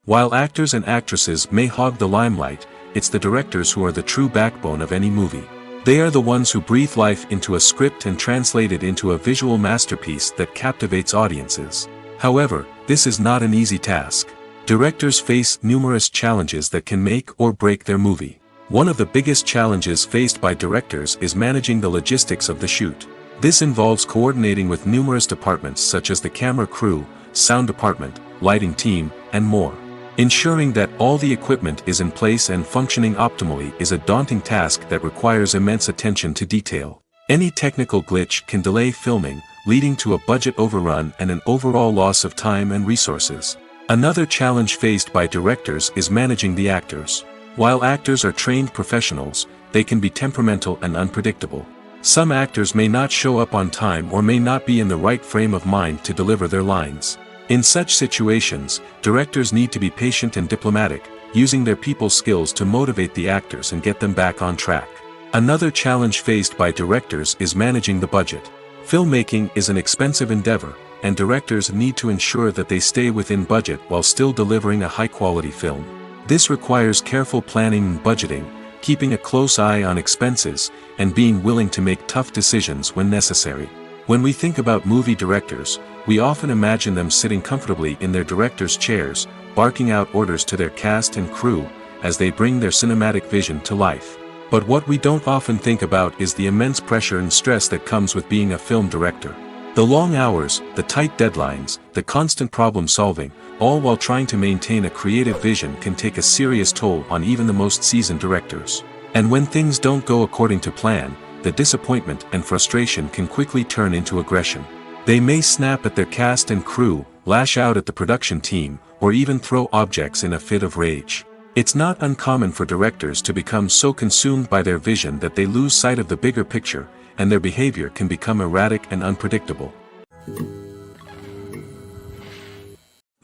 While actors and actresses may hog the limelight, it's the directors who are the true backbone of any movie. They are the ones who breathe life into a script and translate it into a visual masterpiece that captivates audiences. However, this is not an easy task. Directors face numerous challenges that can make or break their movie. One of the biggest challenges faced by directors is managing the logistics of the shoot. This involves coordinating with numerous departments such as the camera crew, sound department, lighting team, and more. Ensuring that all the equipment is in place and functioning optimally is a daunting task that requires immense attention to detail. Any technical glitch can delay filming, leading to a budget overrun and an overall loss of time and resources. Another challenge faced by directors is managing the actors. While actors are trained professionals, they can be temperamental and unpredictable. Some actors may not show up on time or may not be in the right frame of mind to deliver their lines. In such situations, directors need to be patient and diplomatic, using their people skills to motivate the actors and get them back on track. Another challenge faced by directors is managing the budget. Filmmaking is an expensive endeavor, and directors need to ensure that they stay within budget while still delivering a high-quality film. This requires careful planning and budgeting, keeping a close eye on expenses, and being willing to make tough decisions when necessary. When we think about movie directors, we often imagine them sitting comfortably in their director's chairs, barking out orders to their cast and crew, as they bring their cinematic vision to life. But what we don't often think about is the immense pressure and stress that comes with being a film director. The long hours, the tight deadlines, the constant problem-solving, all while trying to maintain a creative vision can take a serious toll on even the most seasoned directors. And when things don't go according to plan, the disappointment and frustration can quickly turn into aggression. They may snap at their cast and crew, lash out at the production team, or even throw objects in a fit of rage. It's not uncommon for directors to become so consumed by their vision that they lose sight of the bigger picture, and their behavior can become erratic and unpredictable.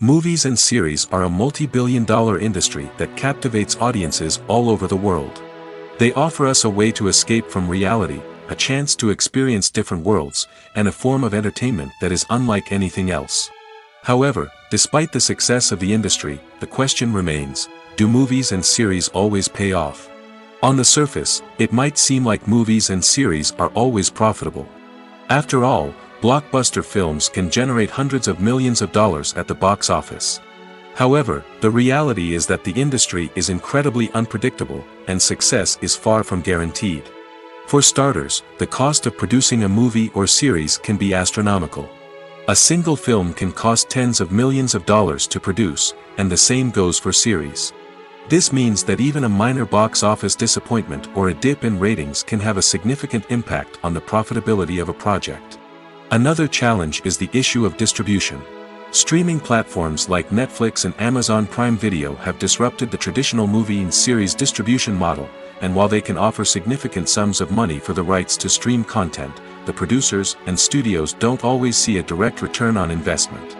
Movies and series are a multi-billion-dollar industry that captivates audiences all over the world. They offer us a way to escape from reality, a chance to experience different worlds, and a form of entertainment that is unlike anything else. However, despite the success of the industry, the question remains, do movies and series always pay off? On the surface, it might seem like movies and series are always profitable. After all, blockbuster films can generate hundreds of millions of dollars at the box office. However, the reality is that the industry is incredibly unpredictable, and success is far from guaranteed. For starters, the cost of producing a movie or series can be astronomical. A single film can cost tens of millions of dollars to produce, and the same goes for series. This means that even a minor box office disappointment or a dip in ratings can have a significant impact on the profitability of a project. Another challenge is the issue of distribution. Streaming platforms like Netflix and Amazon Prime Video have disrupted the traditional movie and series distribution model, and while they can offer significant sums of money for the rights to stream content, the producers and studios don't always see a direct return on investment.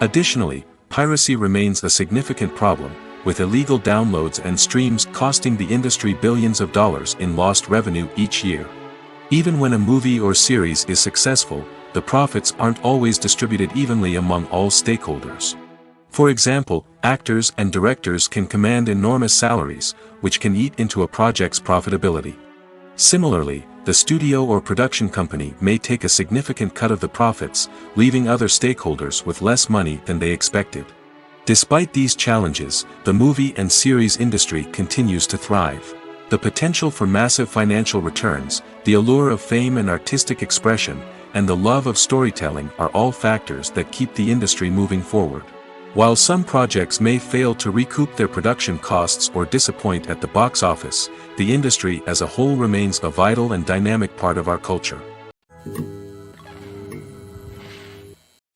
Additionally, piracy remains a significant problem, with illegal downloads and streams costing the industry billions of dollars in lost revenue each year. Even when a movie or series is successful, the profits aren't always distributed evenly among all stakeholders. For example, actors and directors can command enormous salaries, which can eat into a project's profitability. Similarly, the studio or production company may take a significant cut of the profits, leaving other stakeholders with less money than they expected. Despite these challenges, the movie and series industry continues to thrive. The potential for massive financial returns, the allure of fame and artistic expression, and the love of storytelling are all factors that keep the industry moving forward. While some projects may fail to recoup their production costs or disappoint at the box office, the industry as a whole remains a vital and dynamic part of our culture.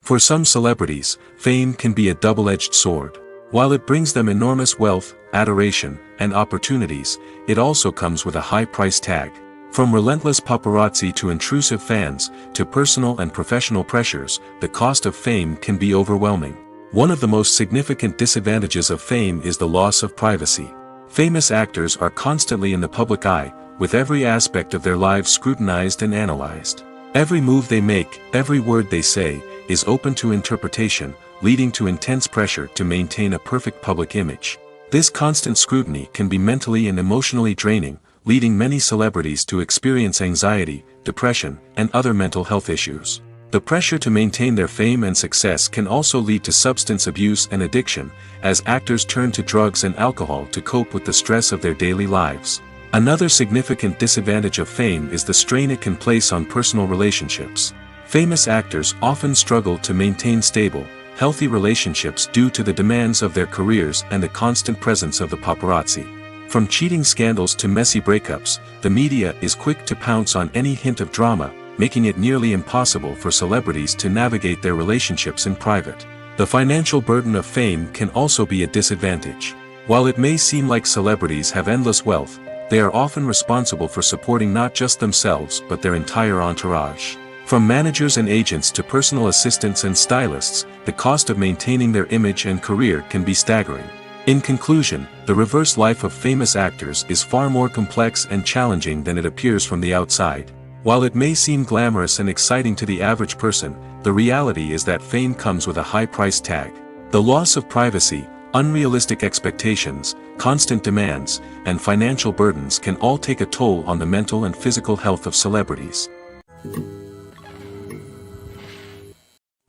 For some celebrities, fame can be a double-edged sword. While it brings them enormous wealth, adoration, and opportunities, it also comes with a high price tag. From relentless paparazzi to intrusive fans, to personal and professional pressures, the cost of fame can be overwhelming. One of the most significant disadvantages of fame is the loss of privacy. Famous actors are constantly in the public eye, with every aspect of their lives scrutinized and analyzed. Every move they make, every word they say, is open to interpretation, leading to intense pressure to maintain a perfect public image. This constant scrutiny can be mentally and emotionally draining, leading many celebrities to experience anxiety, depression, and other mental health issues. The pressure to maintain their fame and success can also lead to substance abuse and addiction, as actors turn to drugs and alcohol to cope with the stress of their daily lives. Another significant disadvantage of fame is the strain it can place on personal relationships. Famous actors often struggle to maintain stable, healthy relationships due to the demands of their careers and the constant presence of the paparazzi. From cheating scandals to messy breakups, the media is quick to pounce on any hint of drama, making it nearly impossible for celebrities to navigate their relationships in private. The financial burden of fame can also be a disadvantage. While it may seem like celebrities have endless wealth, they are often responsible for supporting not just themselves but their entire entourage. From managers and agents to personal assistants and stylists, the cost of maintaining their image and career can be staggering. In conclusion, the reverse life of famous actors is far more complex and challenging than it appears from the outside. While it may seem glamorous and exciting to the average person, the reality is that fame comes with a high price tag. The loss of privacy, unrealistic expectations, constant demands, and financial burdens can all take a toll on the mental and physical health of celebrities.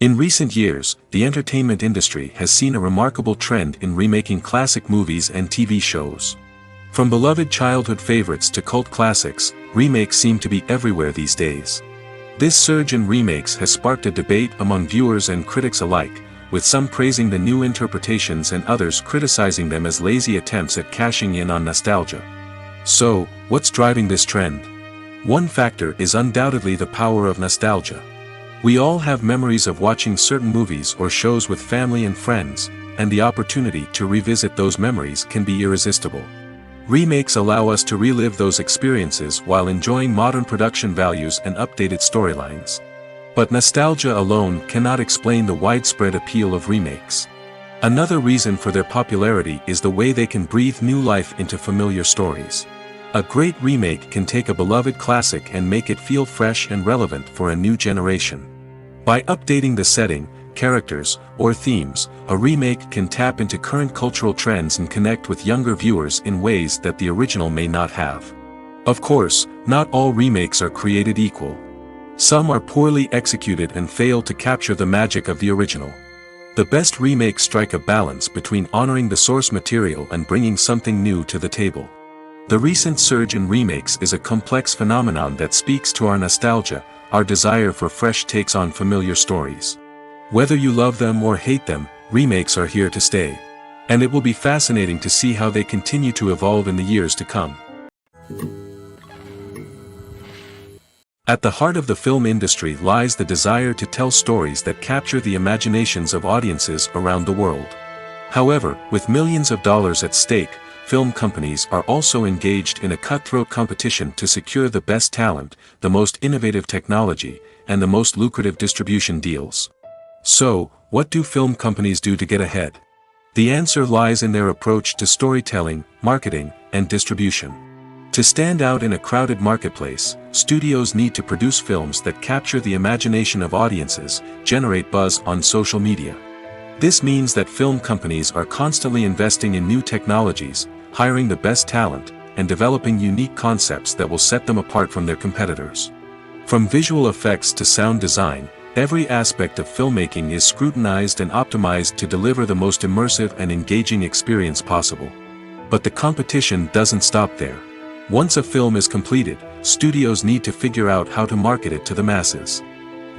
In recent years, the entertainment industry has seen a remarkable trend in remaking classic movies and TV shows. From beloved childhood favorites to cult classics, remakes seem to be everywhere these days. This surge in remakes has sparked a debate among viewers and critics alike, with some praising the new interpretations and others criticizing them as lazy attempts at cashing in on nostalgia. So, what's driving this trend? One factor is undoubtedly the power of nostalgia. We all have memories of watching certain movies or shows with family and friends, and the opportunity to revisit those memories can be irresistible. Remakes allow us to relive those experiences while enjoying modern production values and updated storylines. But nostalgia alone cannot explain the widespread appeal of remakes. Another reason for their popularity is the way they can breathe new life into familiar stories. A great remake can take a beloved classic and make it feel fresh and relevant for a new generation. By updating the setting, characters, or themes, a remake can tap into current cultural trends and connect with younger viewers in ways that the original may not have. Of course, not all remakes are created equal. Some are poorly executed and fail to capture the magic of the original. The best remakes strike a balance between honoring the source material and bringing something new to the table. The recent surge in remakes is a complex phenomenon that speaks to our nostalgia, our desire for fresh takes on familiar stories. Whether you love them or hate them, remakes are here to stay. And it will be fascinating to see how they continue to evolve in the years to come. At the heart of the film industry lies the desire to tell stories that capture the imaginations of audiences around the world. However, with millions of dollars at stake, film companies are also engaged in a cutthroat competition to secure the best talent, the most innovative technology, and the most lucrative distribution deals. So, what do film companies do to get ahead? The answer lies in their approach to storytelling, marketing, and distribution. To stand out in a crowded marketplace, studios need to produce films that capture the imagination of audiences, generate buzz on social media. This means that film companies are constantly investing in new technologies, hiring the best talent, and developing unique concepts that will set them apart from their competitors. From visual effects to sound design, every aspect of filmmaking is scrutinized and optimized to deliver the most immersive and engaging experience possible. But the competition doesn't stop there. Once a film is completed, studios need to figure out how to market it to the masses.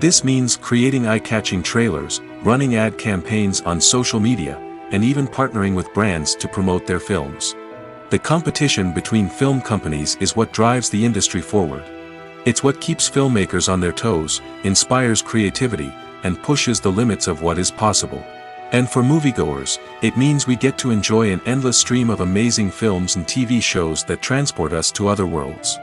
This means creating eye-catching trailers, running ad campaigns on social media, and even partnering with brands to promote their films. The competition between film companies is what drives the industry forward. It's what keeps filmmakers on their toes, inspires creativity, and pushes the limits of what is possible. And for moviegoers, it means we get to enjoy an endless stream of amazing films and TV shows that transport us to other worlds.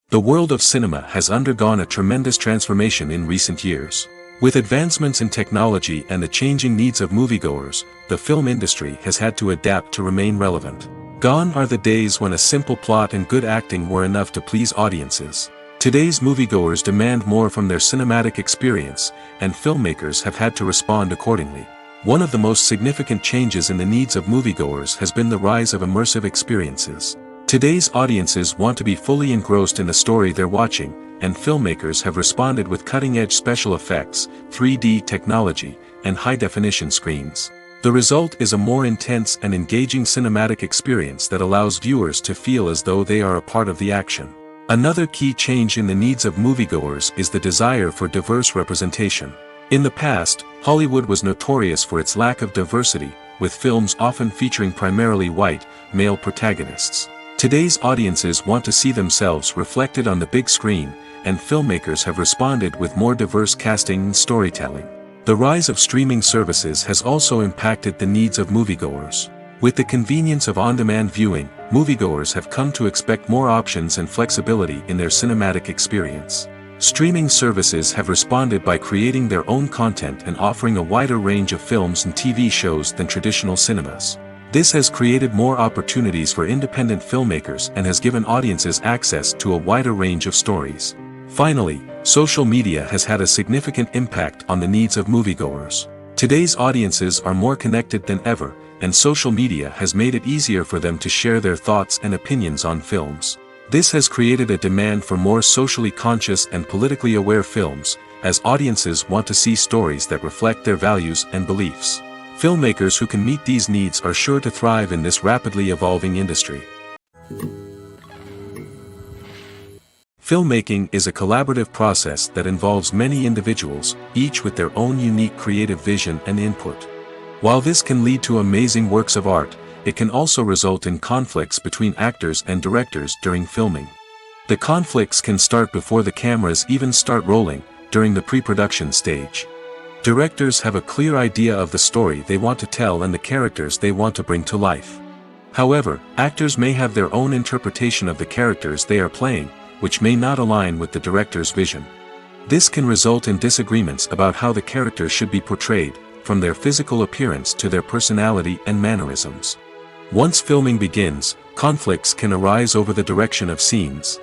The world of cinema has undergone a tremendous transformation in recent years. With advancements in technology and the changing needs of moviegoers, the film industry has had to adapt to remain relevant. Gone are the days when a simple plot and good acting were enough to please audiences. Today's moviegoers demand more from their cinematic experience, and filmmakers have had to respond accordingly. One of the most significant changes in the needs of moviegoers has been the rise of immersive experiences. Today's audiences want to be fully engrossed in the story they're watching, and filmmakers have responded with cutting-edge special effects, 3D technology, and high-definition screens. The result is a more intense and engaging cinematic experience that allows viewers to feel as though they are a part of the action. Another key change in the needs of moviegoers is the desire for diverse representation. In the past, Hollywood was notorious for its lack of diversity, with films often featuring primarily white, male protagonists. Today's audiences want to see themselves reflected on the big screen, and filmmakers have responded with more diverse casting and storytelling. The rise of streaming services has also impacted the needs of moviegoers. With the convenience of on-demand viewing, moviegoers have come to expect more options and flexibility in their cinematic experience. Streaming services have responded by creating their own content and offering a wider range of films and TV shows than traditional cinemas. This has created more opportunities for independent filmmakers and has given audiences access to a wider range of stories. Finally, social media has had a significant impact on the needs of moviegoers. Today's audiences are more connected than ever, and social media has made it easier for them to share their thoughts and opinions on films. This has created a demand for more socially conscious and politically aware films, as audiences want to see stories that reflect their values and beliefs. Filmmakers who can meet these needs are sure to thrive in this rapidly evolving industry. Filmmaking is a collaborative process that involves many individuals, each with their own unique creative vision and input. While this can lead to amazing works of art, it can also result in conflicts between actors and directors during filming. The conflicts can start before the cameras even start rolling, during the pre-production stage. Directors have a clear idea of the story they want to tell and the characters they want to bring to life. However, actors may have their own interpretation of the characters they are playing, which may not align with the director's vision. This can result in disagreements about how the character should be portrayed, from their physical appearance to their personality and mannerisms. Once filming begins, conflicts can arise over the direction of scenes.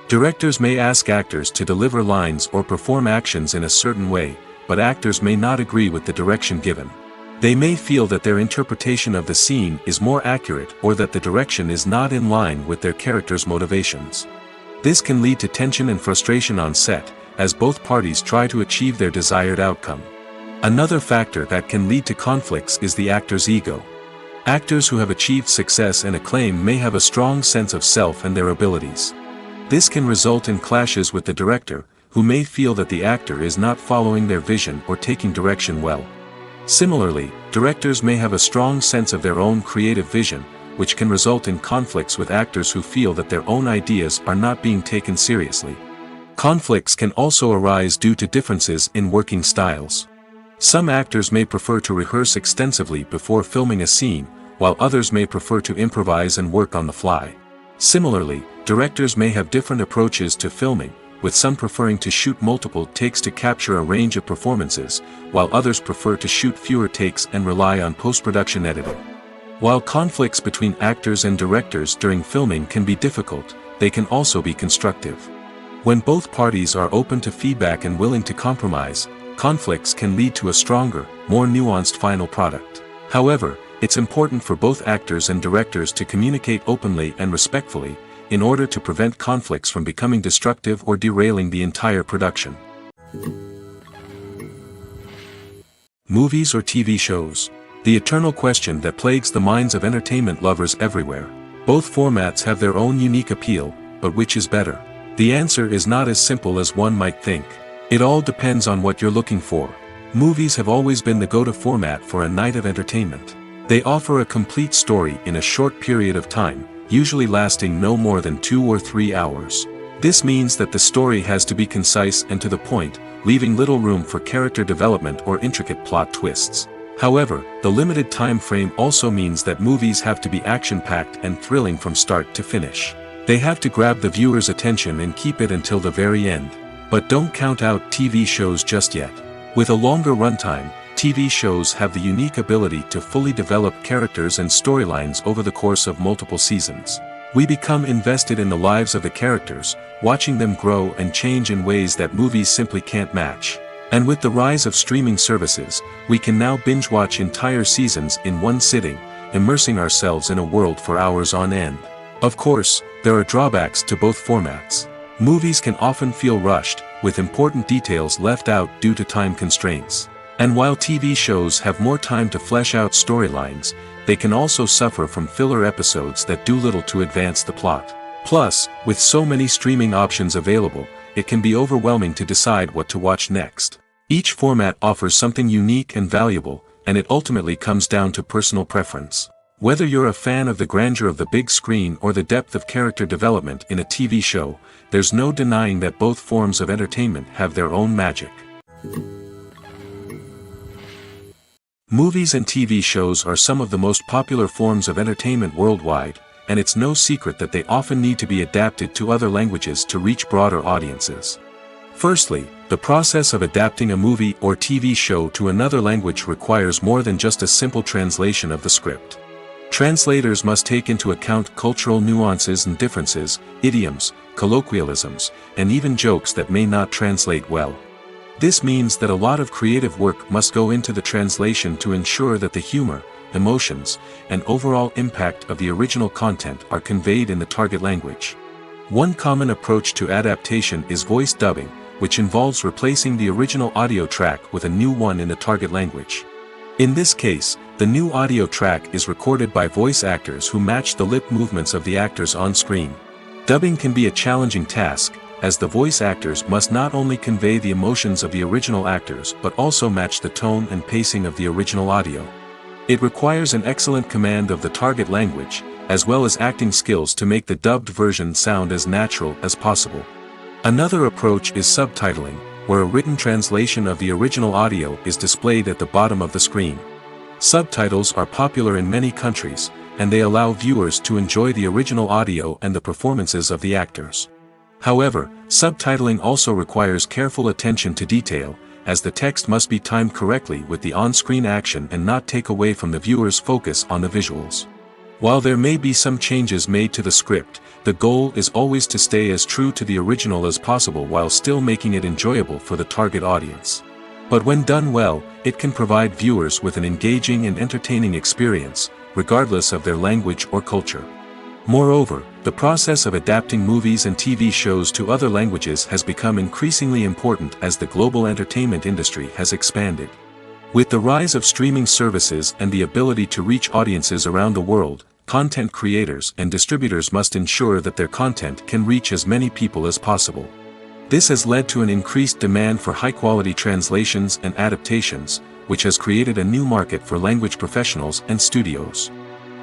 Directors may ask actors to deliver lines or perform actions in a certain way, but actors may not agree with the direction given. They may feel that their interpretation of the scene is more accurate or that the direction is not in line with their character's motivations. This can lead to tension and frustration on set, as both parties try to achieve their desired outcome. Another factor that can lead to conflicts is the actor's ego. Actors who have achieved success and acclaim may have a strong sense of self and their abilities. This can result in clashes with the director, who may feel that the actor is not following their vision or taking direction well. Similarly, directors may have a strong sense of their own creative vision, which can result in conflicts with actors who feel that their own ideas are not being taken seriously. Conflicts can also arise due to differences in working styles. Some actors may prefer to rehearse extensively before filming a scene, while others may prefer to improvise and work on the fly. Similarly, directors may have different approaches to filming, with some preferring to shoot multiple takes to capture a range of performances, while others prefer to shoot fewer takes and rely on post-production editing. While conflicts between actors and directors during filming can be difficult, they can also be constructive. When both parties are open to feedback and willing to compromise, conflicts can lead to a stronger, more nuanced final product. However, it's important for both actors and directors to communicate openly and respectfully, in order to prevent conflicts from becoming destructive or derailing the entire production. Movies or TV shows? The eternal question that plagues the minds of entertainment lovers everywhere. Both formats have their own unique appeal, but which is better? The answer is not as simple as one might think. It all depends on what you're looking for. Movies have always been the go-to format for a night of entertainment. They offer a complete story in a short period of time, usually lasting no more than 2 or 3 hours. This means that the story has to be concise and to the point, leaving little room for character development or intricate plot twists. However, the limited time frame also means that movies have to be action-packed and thrilling from start to finish. They have to grab the viewer's attention and keep it until the very end. But don't count out TV shows just yet. With a longer runtime, TV shows have the unique ability to fully develop characters and storylines over the course of multiple seasons. We become invested in the lives of the characters, watching them grow and change in ways that movies simply can't match. And with the rise of streaming services, we can now binge-watch entire seasons in one sitting, immersing ourselves in a world for hours on end. Of course, there are drawbacks to both formats. Movies can often feel rushed, with important details left out due to time constraints. And while TV shows have more time to flesh out storylines, they can also suffer from filler episodes that do little to advance the plot. Plus, with so many streaming options available, it can be overwhelming to decide what to watch next. Each format offers something unique and valuable, and it ultimately comes down to personal preference. Whether you're a fan of the grandeur of the big screen or the depth of character development in a TV show, there's no denying that both forms of entertainment have their own magic. Movies and TV shows are some of the most popular forms of entertainment worldwide, and it's no secret that they often need to be adapted to other languages to reach broader audiences. Firstly, the process of adapting a movie or TV show to another language requires more than just a simple translation of the script. Translators must take into account cultural nuances and differences, idioms, colloquialisms, and even jokes that may not translate well. This means that a lot of creative work must go into the translation to ensure that the humor, emotions, and overall impact of the original content are conveyed in the target language. One common approach to adaptation is voice dubbing, which involves replacing the original audio track with a new one in the target language. In this case, the new audio track is recorded by voice actors who match the lip movements of the actors on screen. Dubbing can be a challenging task, as the voice actors must not only convey the emotions of the original actors but also match the tone and pacing of the original audio. It requires an excellent command of the target language, as well as acting skills to make the dubbed version sound as natural as possible. Another approach is subtitling, where a written translation of the original audio is displayed at the bottom of the screen. Subtitles are popular in many countries, and they allow viewers to enjoy the original audio and the performances of the actors. However, subtitling also requires careful attention to detail, as the text must be timed correctly with the on-screen action and not take away from the viewer's focus on the visuals. While there may be some changes made to the script, the goal is always to stay as true to the original as possible while still making it enjoyable for the target audience. But when done well, it can provide viewers with an engaging and entertaining experience, regardless of their language or culture. Moreover, the process of adapting movies and TV shows to other languages has become increasingly important as the global entertainment industry has expanded. With the rise of streaming services and the ability to reach audiences around the world, content creators and distributors must ensure that their content can reach as many people as possible. This has led to an increased demand for high-quality translations and adaptations, which has created a new market for language professionals and studios.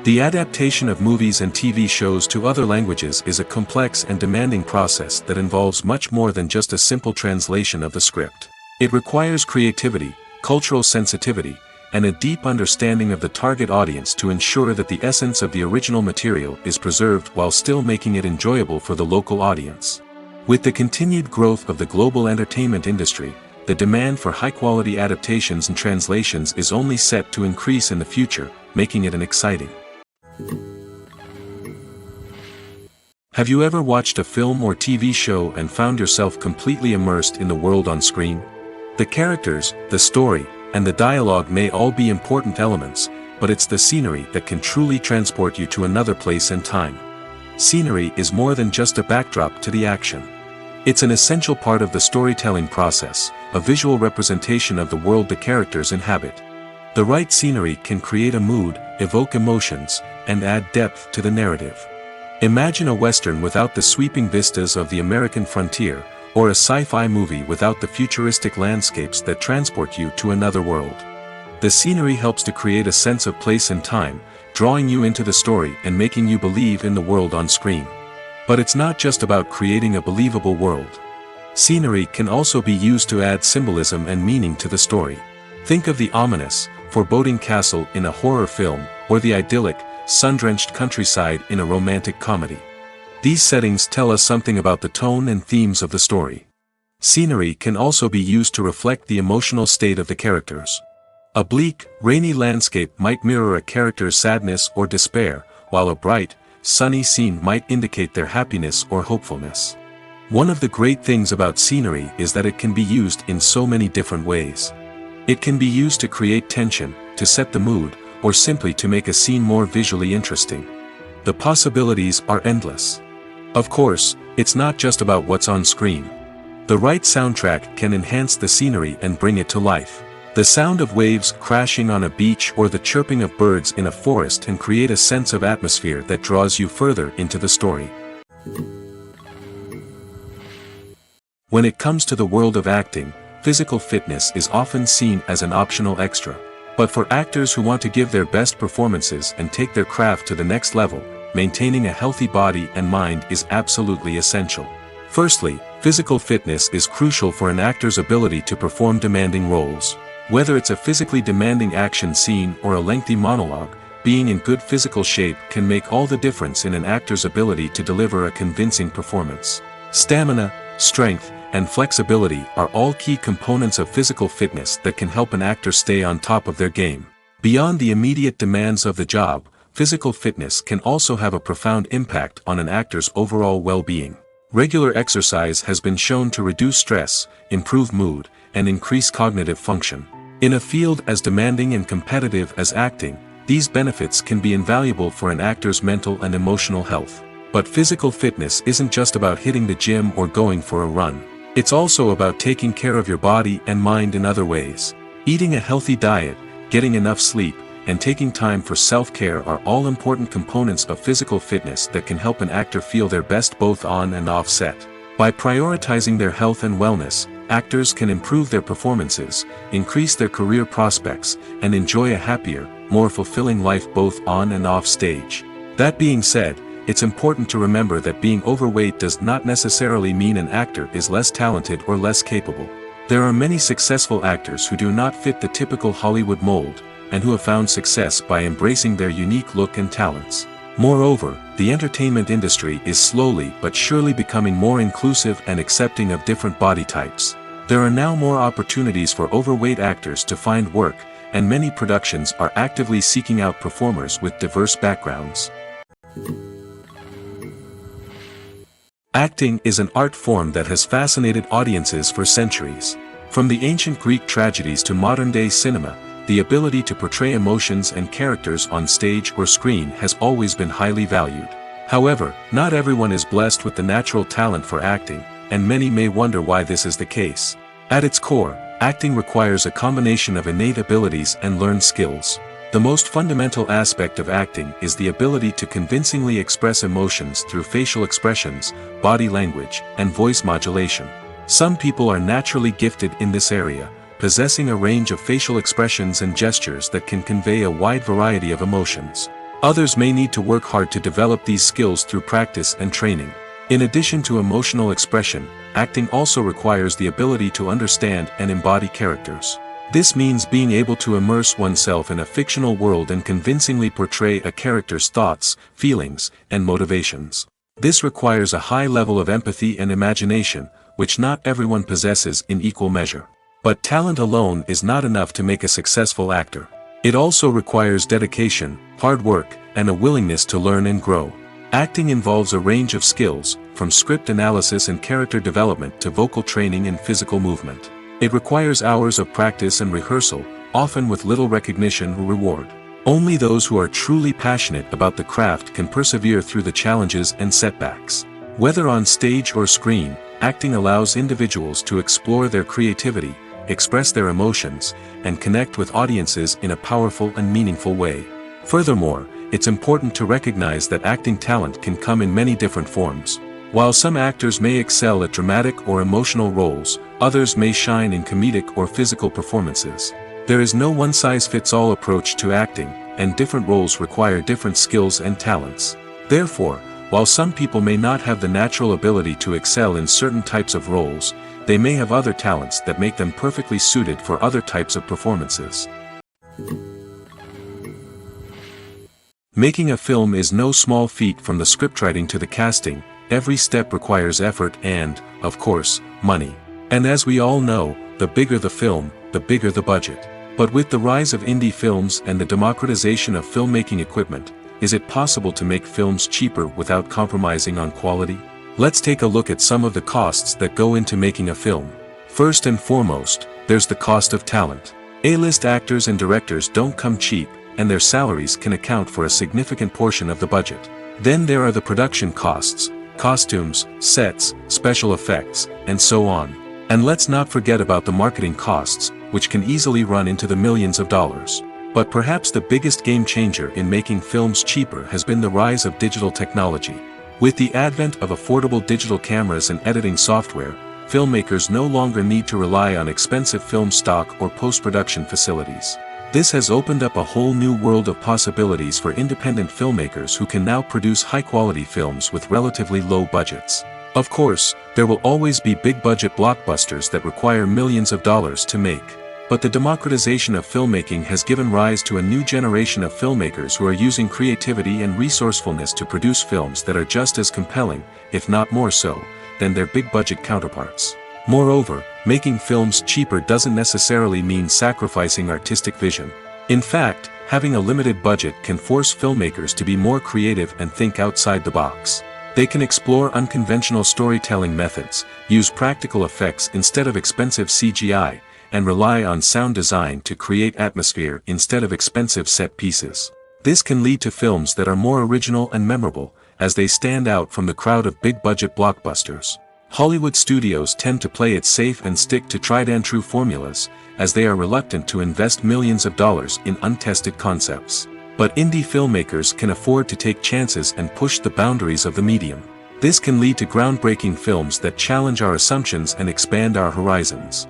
The adaptation of movies and TV shows to other languages is a complex and demanding process that involves much more than just a simple translation of the script. It requires creativity, cultural sensitivity, and a deep understanding of the target audience to ensure that the essence of the original material is preserved while still making it enjoyable for the local audience. With the continued growth of the global entertainment industry, the demand for high-quality adaptations and translations is only set to increase in the future, making it an exciting. Have you ever watched a film or TV show and found yourself completely immersed in the world on screen? The characters, the story, and the dialogue may all be important elements, but it's the scenery that can truly transport you to another place and time. Scenery is more than just a backdrop to the action. It's an essential part of the storytelling process, a visual representation of the world the characters inhabit. The right scenery can create a mood, evoke emotions, and add depth to the narrative. Imagine a Western without the sweeping vistas of the American frontier, or a sci-fi movie without the futuristic landscapes that transport you to another world. The scenery helps to create a sense of place and time, drawing you into the story and making you believe in the world on screen. But it's not just about creating a believable world. Scenery can also be used to add symbolism and meaning to the story. Think of the ominous, foreboding castle in a horror film, or the idyllic, sun-drenched countryside in a romantic comedy. These settings tell us something about the tone and themes of the story. Scenery can also be used to reflect the emotional state of the characters. A bleak, rainy landscape might mirror a character's sadness or despair, while a bright, sunny scene might indicate their happiness or hopefulness. One of the great things about scenery is that it can be used in so many different ways. It can be used to create tension, to set the mood, or simply to make a scene more visually interesting. The possibilities are endless. Of course, it's not just about what's on screen. The right soundtrack can enhance the scenery and bring it to life. The sound of waves crashing on a beach or the chirping of birds in a forest can create a sense of atmosphere that draws you further into the story. When it comes to the world of acting, physical fitness is often seen as an optional extra. But for actors who want to give their best performances and take their craft to the next level, maintaining a healthy body and mind is absolutely essential. Firstly, physical fitness is crucial for an actor's ability to perform demanding roles. Whether it's a physically demanding action scene or a lengthy monologue, being in good physical shape can make all the difference in an actor's ability to deliver a convincing performance. Stamina, strength, and flexibility are all key components of physical fitness that can help an actor stay on top of their game. Beyond the immediate demands of the job, physical fitness can also have a profound impact on an actor's overall well-being. Regular exercise has been shown to reduce stress, improve mood, and increase cognitive function. In a field as demanding and competitive as acting, these benefits can be invaluable for an actor's mental and emotional health. But physical fitness isn't just about hitting the gym or going for a run. It's also about taking care of your body and mind in other ways. Eating a healthy diet, getting enough sleep, and taking time for self-care are all important components of physical fitness that can help an actor feel their best both on and off set. By prioritizing their health and wellness, actors can improve their performances, increase their career prospects, and enjoy a happier, more fulfilling life both on and off stage. That being said, it's important to remember that being overweight does not necessarily mean an actor is less talented or less capable. There are many successful actors who do not fit the typical Hollywood mold, and who have found success by embracing their unique look and talents. Moreover, the entertainment industry is slowly but surely becoming more inclusive and accepting of different body types. There are now more opportunities for overweight actors to find work, and many productions are actively seeking out performers with diverse backgrounds. Acting is an art form that has fascinated audiences for centuries. From the ancient Greek tragedies to modern-day cinema, the ability to portray emotions and characters on stage or screen has always been highly valued. However, not everyone is blessed with the natural talent for acting, and many may wonder why this is the case. At its core, acting requires a combination of innate abilities and learned skills. The most fundamental aspect of acting is the ability to convincingly express emotions through facial expressions, body language, and voice modulation. Some people are naturally gifted in this area, possessing a range of facial expressions and gestures that can convey a wide variety of emotions. Others may need to work hard to develop these skills through practice and training. In addition to emotional expression, acting also requires the ability to understand and embody characters. This means being able to immerse oneself in a fictional world and convincingly portray a character's thoughts, feelings, and motivations. This requires a high level of empathy and imagination, which not everyone possesses in equal measure. But talent alone is not enough to make a successful actor. It also requires dedication, hard work, and a willingness to learn and grow. Acting involves a range of skills, from script analysis and character development to vocal training and physical movement. It requires hours of practice and rehearsal, often with little recognition or reward. Only those who are truly passionate about the craft can persevere through the challenges and setbacks. Whether on stage or screen, acting allows individuals to explore their creativity, express their emotions, and connect with audiences in a powerful and meaningful way. Furthermore, it's important to recognize that acting talent can come in many different forms. While some actors may excel at dramatic or emotional roles, others may shine in comedic or physical performances. There is no one-size-fits-all approach to acting, and different roles require different skills and talents. Therefore, while some people may not have the natural ability to excel in certain types of roles, they may have other talents that make them perfectly suited for other types of performances. Making a film is no small feat. From the scriptwriting to the casting, every step requires effort and, of course, money. And as we all know, the bigger the film, the bigger the budget. But with the rise of indie films and the democratization of filmmaking equipment, is it possible to make films cheaper without compromising on quality? Let's take a look at some of the costs that go into making a film. First and foremost, there's the cost of talent. A-list actors and directors don't come cheap, and their salaries can account for a significant portion of the budget. Then there are the production costs, costumes, sets, special effects, and so on. And let's not forget about the marketing costs, which can easily run into the millions of dollars. But perhaps the biggest game changer in making films cheaper has been the rise of digital technology. With the advent of affordable digital cameras and editing software, filmmakers no longer need to rely on expensive film stock or post-production facilities. This has opened up a whole new world of possibilities for independent filmmakers who can now produce high-quality films with relatively low budgets. Of course, there will always be big-budget blockbusters that require millions of dollars to make. But the democratization of filmmaking has given rise to a new generation of filmmakers who are using creativity and resourcefulness to produce films that are just as compelling, if not more so, than their big-budget counterparts. Moreover, making films cheaper doesn't necessarily mean sacrificing artistic vision. In fact, having a limited budget can force filmmakers to be more creative and think outside the box. They can explore unconventional storytelling methods, use practical effects instead of expensive CGI, and rely on sound design to create atmosphere instead of expensive set pieces. This can lead to films that are more original and memorable, as they stand out from the crowd of big-budget blockbusters. Hollywood studios tend to play it safe and stick to tried-and-true formulas, as they are reluctant to invest millions of dollars in untested concepts. But indie filmmakers can afford to take chances and push the boundaries of the medium. This can lead to groundbreaking films that challenge our assumptions and expand our horizons.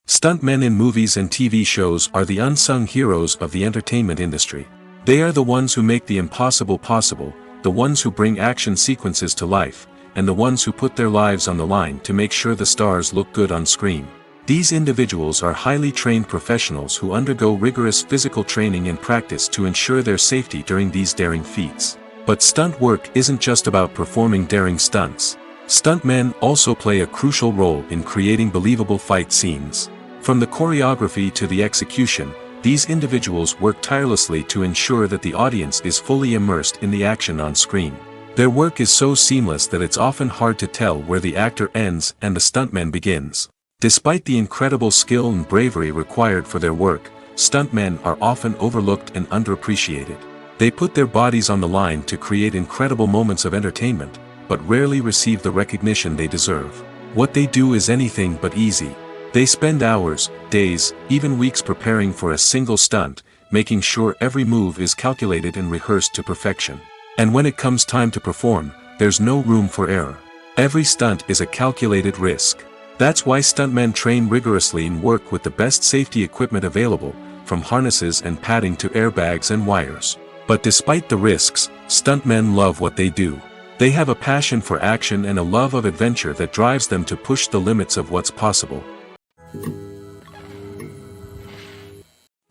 Stuntmen in movies and TV shows are the unsung heroes of the entertainment industry. They are the ones who make the impossible possible, the ones who bring action sequences to life, and the ones who put their lives on the line to make sure the stars look good on screen. These individuals are highly trained professionals who undergo rigorous physical training and practice to ensure their safety during these daring feats. But stunt work isn't just about performing daring stunts. Stuntmen also play a crucial role in creating believable fight scenes. From the choreography to the execution, these individuals work tirelessly to ensure that the audience is fully immersed in the action on screen. Their work is so seamless that it's often hard to tell where the actor ends and the stuntman begins. Despite the incredible skill and bravery required for their work, stuntmen are often overlooked and underappreciated. They put their bodies on the line to create incredible moments of entertainment, but rarely receive the recognition they deserve. What they do is anything but easy. They spend hours, days, even weeks preparing for a single stunt, making sure every move is calculated and rehearsed to perfection. And when it comes time to perform, there's no room for error. Every stunt is a calculated risk. That's why stuntmen train rigorously and work with the best safety equipment available, from harnesses and padding to airbags and wires. But despite the risks, stuntmen love what they do. They have a passion for action and a love of adventure that drives them to push the limits of what's possible.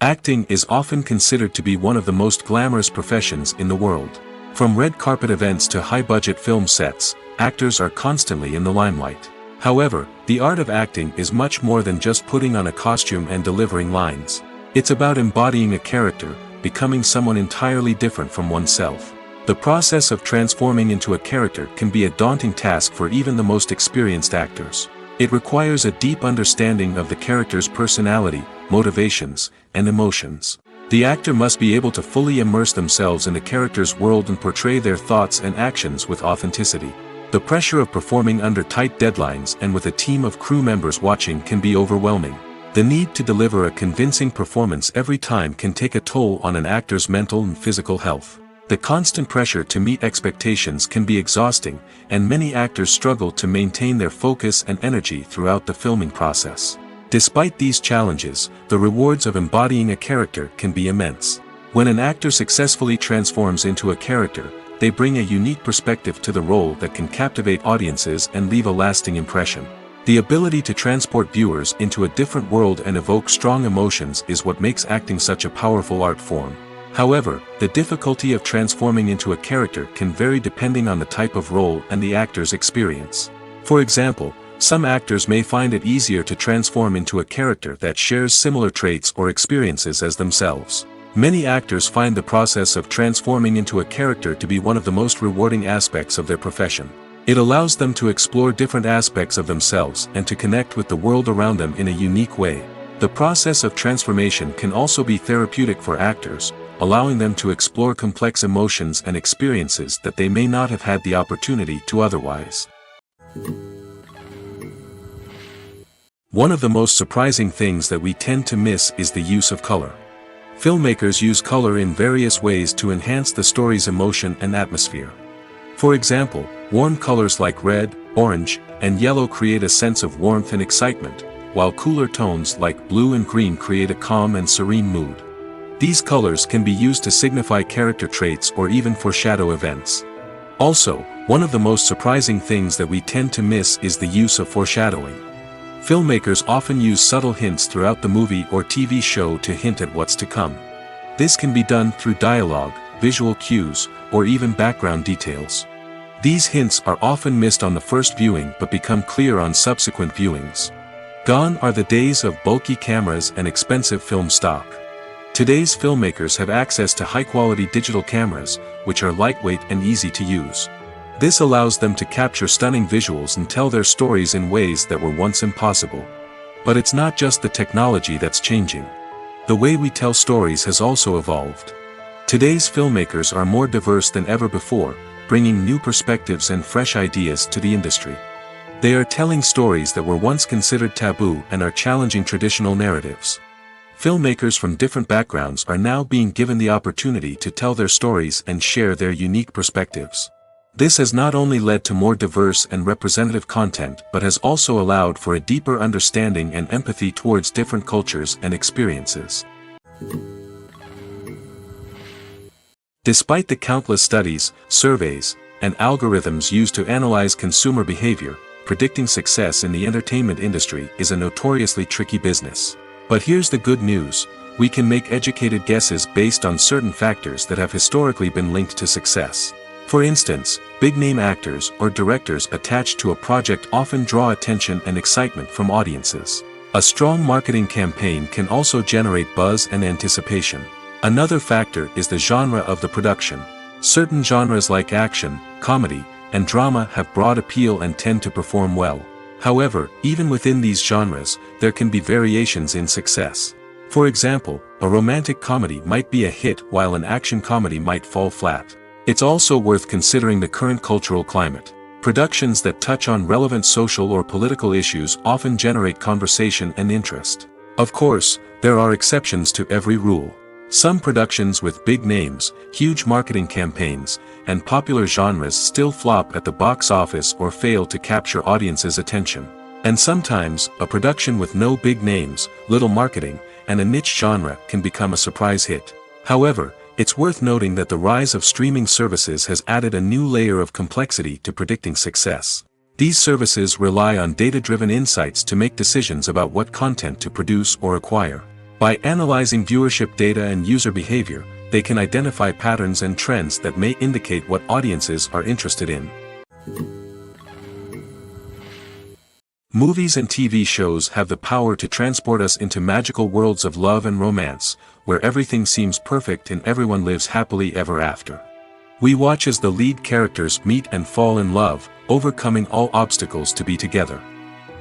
Acting is often considered to be one of the most glamorous professions in the world. From red carpet events to high-budget film sets, actors are constantly in the limelight. However, the art of acting is much more than just putting on a costume and delivering lines. It's about embodying a character, becoming someone entirely different from oneself. The process of transforming into a character can be a daunting task for even the most experienced actors. It requires a deep understanding of the character's personality, motivations, and emotions. The actor must be able to fully immerse themselves in the character's world and portray their thoughts and actions with authenticity. The pressure of performing under tight deadlines and with a team of crew members watching can be overwhelming. The need to deliver a convincing performance every time can take a toll on an actor's mental and physical health. The constant pressure to meet expectations can be exhausting, and many actors struggle to maintain their focus and energy throughout the filming process. Despite these challenges, the rewards of embodying a character can be immense. When an actor successfully transforms into a character, they bring a unique perspective to the role that can captivate audiences and leave a lasting impression. The ability to transport viewers into a different world and evoke strong emotions is what makes acting such a powerful art form. However, the difficulty of transforming into a character can vary depending on the type of role and the actor's experience. For example, some actors may find it easier to transform into a character that shares similar traits or experiences as themselves. Many actors find the process of transforming into a character to be one of the most rewarding aspects of their profession. It allows them to explore different aspects of themselves and to connect with the world around them in a unique way. The process of transformation can also be therapeutic for actors, allowing them to explore complex emotions and experiences that they may not have had the opportunity to otherwise. One of the most surprising things that we tend to miss is the use of color. Filmmakers use color in various ways to enhance the story's emotion and atmosphere. For example, warm colors like red, orange, and yellow create a sense of warmth and excitement, while cooler tones like blue and green create a calm and serene mood. These colors can be used to signify character traits or even foreshadow events. Also, one of the most surprising things that we tend to miss is the use of foreshadowing. Filmmakers often use subtle hints throughout the movie or TV show to hint at what's to come. This can be done through dialogue, visual cues, or even background details. These hints are often missed on the first viewing but become clear on subsequent viewings. Gone are the days of bulky cameras and expensive film stock. Today's filmmakers have access to high-quality digital cameras, which are lightweight and easy to use. This allows them to capture stunning visuals and tell their stories in ways that were once impossible. But it's not just the technology that's changing. The way we tell stories has also evolved. Today's filmmakers are more diverse than ever before, bringing new perspectives and fresh ideas to the industry. They are telling stories that were once considered taboo and are challenging traditional narratives. Filmmakers from different backgrounds are now being given the opportunity to tell their stories and share their unique perspectives. This has not only led to more diverse and representative content but has also allowed for a deeper understanding and empathy towards different cultures and experiences. Despite the countless studies, surveys, and algorithms used to analyze consumer behavior, predicting success in the entertainment industry is a notoriously tricky business. But here's the good news: we can make educated guesses based on certain factors that have historically been linked to success. For instance, big-name actors or directors attached to a project often draw attention and excitement from audiences. A strong marketing campaign can also generate buzz and anticipation. Another factor is the genre of the production. Certain genres like action, comedy, and drama have broad appeal and tend to perform well. However, even within these genres, there can be variations in success. For example, a romantic comedy might be a hit while an action comedy might fall flat. It's also worth considering the current cultural climate. Productions that touch on relevant social or political issues often generate conversation and interest. Of course, there are exceptions to every rule. Some productions with big names, huge marketing campaigns, and popular genres still flop at the box office or fail to capture audiences' attention. And sometimes, a production with no big names, little marketing, and a niche genre can become a surprise hit. However, it's worth noting that the rise of streaming services has added a new layer of complexity to predicting success. These services rely on data-driven insights to make decisions about what content to produce or acquire. By analyzing viewership data and user behavior, they can identify patterns and trends that may indicate what audiences are interested in. Movies and TV shows have the power to transport us into magical worlds of love and romance, where everything seems perfect and everyone lives happily ever after. We watch as the lead characters meet and fall in love, overcoming all obstacles to be together.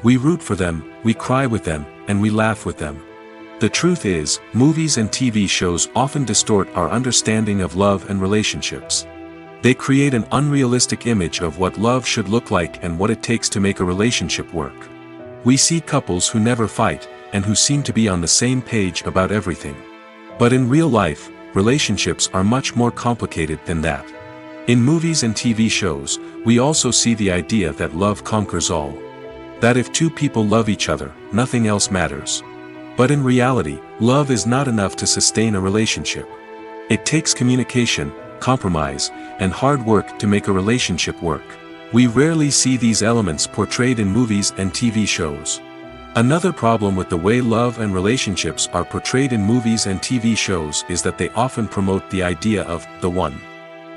We root for them, we cry with them, and we laugh with them. The truth is, movies and TV shows often distort our understanding of love and relationships. They create an unrealistic image of what love should look like and what it takes to make a relationship work. We see couples who never fight, and who seem to be on the same page about everything. But in real life, relationships are much more complicated than that. In movies and TV shows, we also see the idea that love conquers all. That if two people love each other, nothing else matters. But in reality, love is not enough to sustain a relationship. It takes communication, compromise, and hard work to make a relationship work. We rarely see these elements portrayed in movies and TV shows. Another problem with the way love and relationships are portrayed in movies and TV shows is that they often promote the idea of the one.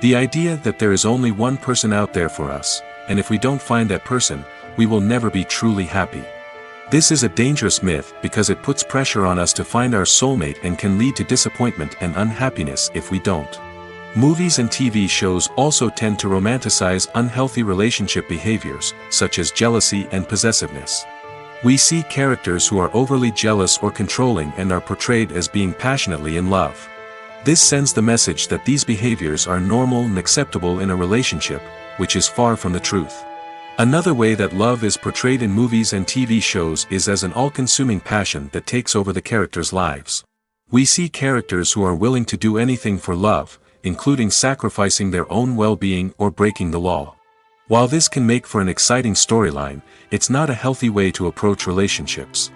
The idea that there is only one person out there for us, and if we don't find that person, we will never be truly happy. This is a dangerous myth because it puts pressure on us to find our soulmate and can lead to disappointment and unhappiness if we don't. Movies and TV shows also tend to romanticize unhealthy relationship behaviors, such as jealousy and possessiveness. We see characters who are overly jealous or controlling and are portrayed as being passionately in love. This sends the message that these behaviors are normal and acceptable in a relationship, which is far from the truth. Another way that love is portrayed in movies and TV shows is as an all-consuming passion that takes over the characters' lives. We see characters who are willing to do anything for love, including sacrificing their own well-being or breaking the law. While this can make for an exciting storyline, it's not a healthy way to approach relationships.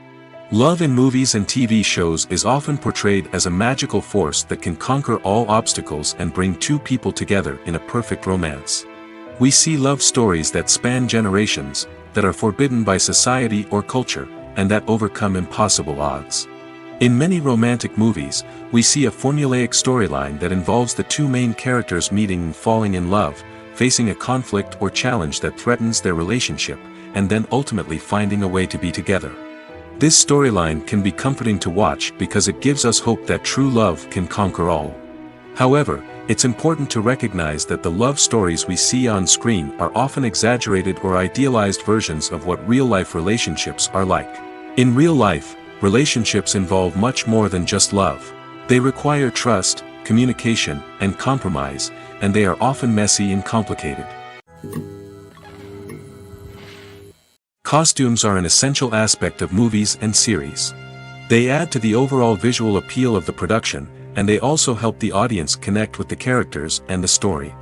Love in movies and TV shows is often portrayed as a magical force that can conquer all obstacles and bring two people together in a perfect romance. We see love stories that span generations, that are forbidden by society or culture, and that overcome impossible odds. In many romantic movies, we see a formulaic storyline that involves the two main characters meeting and falling in love, facing a conflict or challenge that threatens their relationship, and then ultimately finding a way to be together. This storyline can be comforting to watch because it gives us hope that true love can conquer all. However, it's important to recognize that the love stories we see on screen are often exaggerated or idealized versions of what real-life relationships are like. In real life, relationships involve much more than just love. They require trust, communication, and compromise, and they are often messy and complicated. Costumes are an essential aspect of movies and series. They add to the overall visual appeal of the production, and they also help the audience connect with the characters and the story.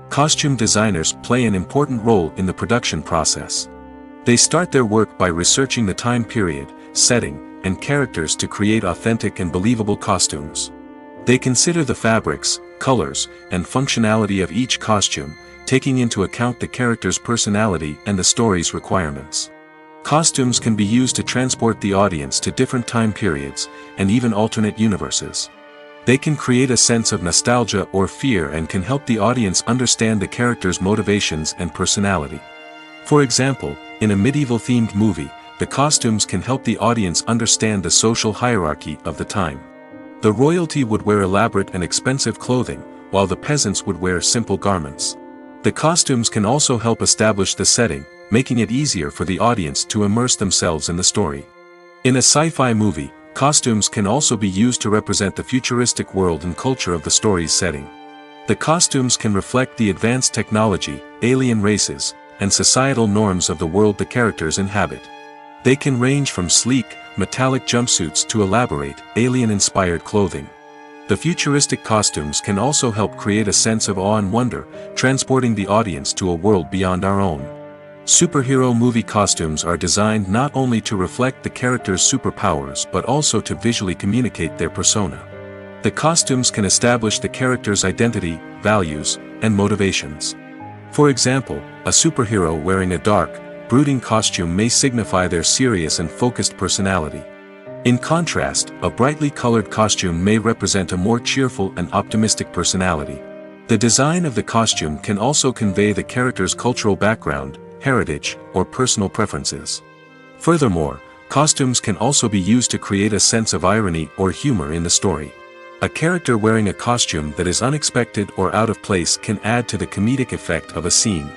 Costume designers play an important role in the production process. They start their work by researching the time period, setting, and characters to create authentic and believable costumes. They consider the fabrics, colors, and functionality of each costume, taking into account the character's personality and the story's requirements. Costumes can be used to transport the audience to different time periods, and even alternate universes. They can create a sense of nostalgia or fear and can help the audience understand the character's motivations and personality. For example, in a medieval-themed movie, the costumes can help the audience understand the social hierarchy of the time. The royalty would wear elaborate and expensive clothing, while the peasants would wear simple garments. The costumes can also help establish the setting, making it easier for the audience to immerse themselves in the story. In a sci-fi movie, costumes can also be used to represent the futuristic world and culture of the story's setting. The costumes can reflect the advanced technology, alien races, and societal norms of the world the characters inhabit. They can range from sleek, metallic jumpsuits to elaborate, alien-inspired clothing. The futuristic costumes can also help create a sense of awe and wonder, transporting the audience to a world beyond our own. Superhero movie costumes are designed not only to reflect the character's superpowers but also to visually communicate their persona. The costumes can establish the character's identity, values, and motivations. For example, a superhero wearing a dark, brooding costume may signify their serious and focused personality. In contrast, a brightly colored costume may represent a more cheerful and optimistic personality. The design of the costume can also convey the character's cultural background, heritage, or personal preferences. Furthermore, costumes can also be used to create a sense of irony or humor in the story. A character wearing a costume that is unexpected or out of place can add to the comedic effect of a scene.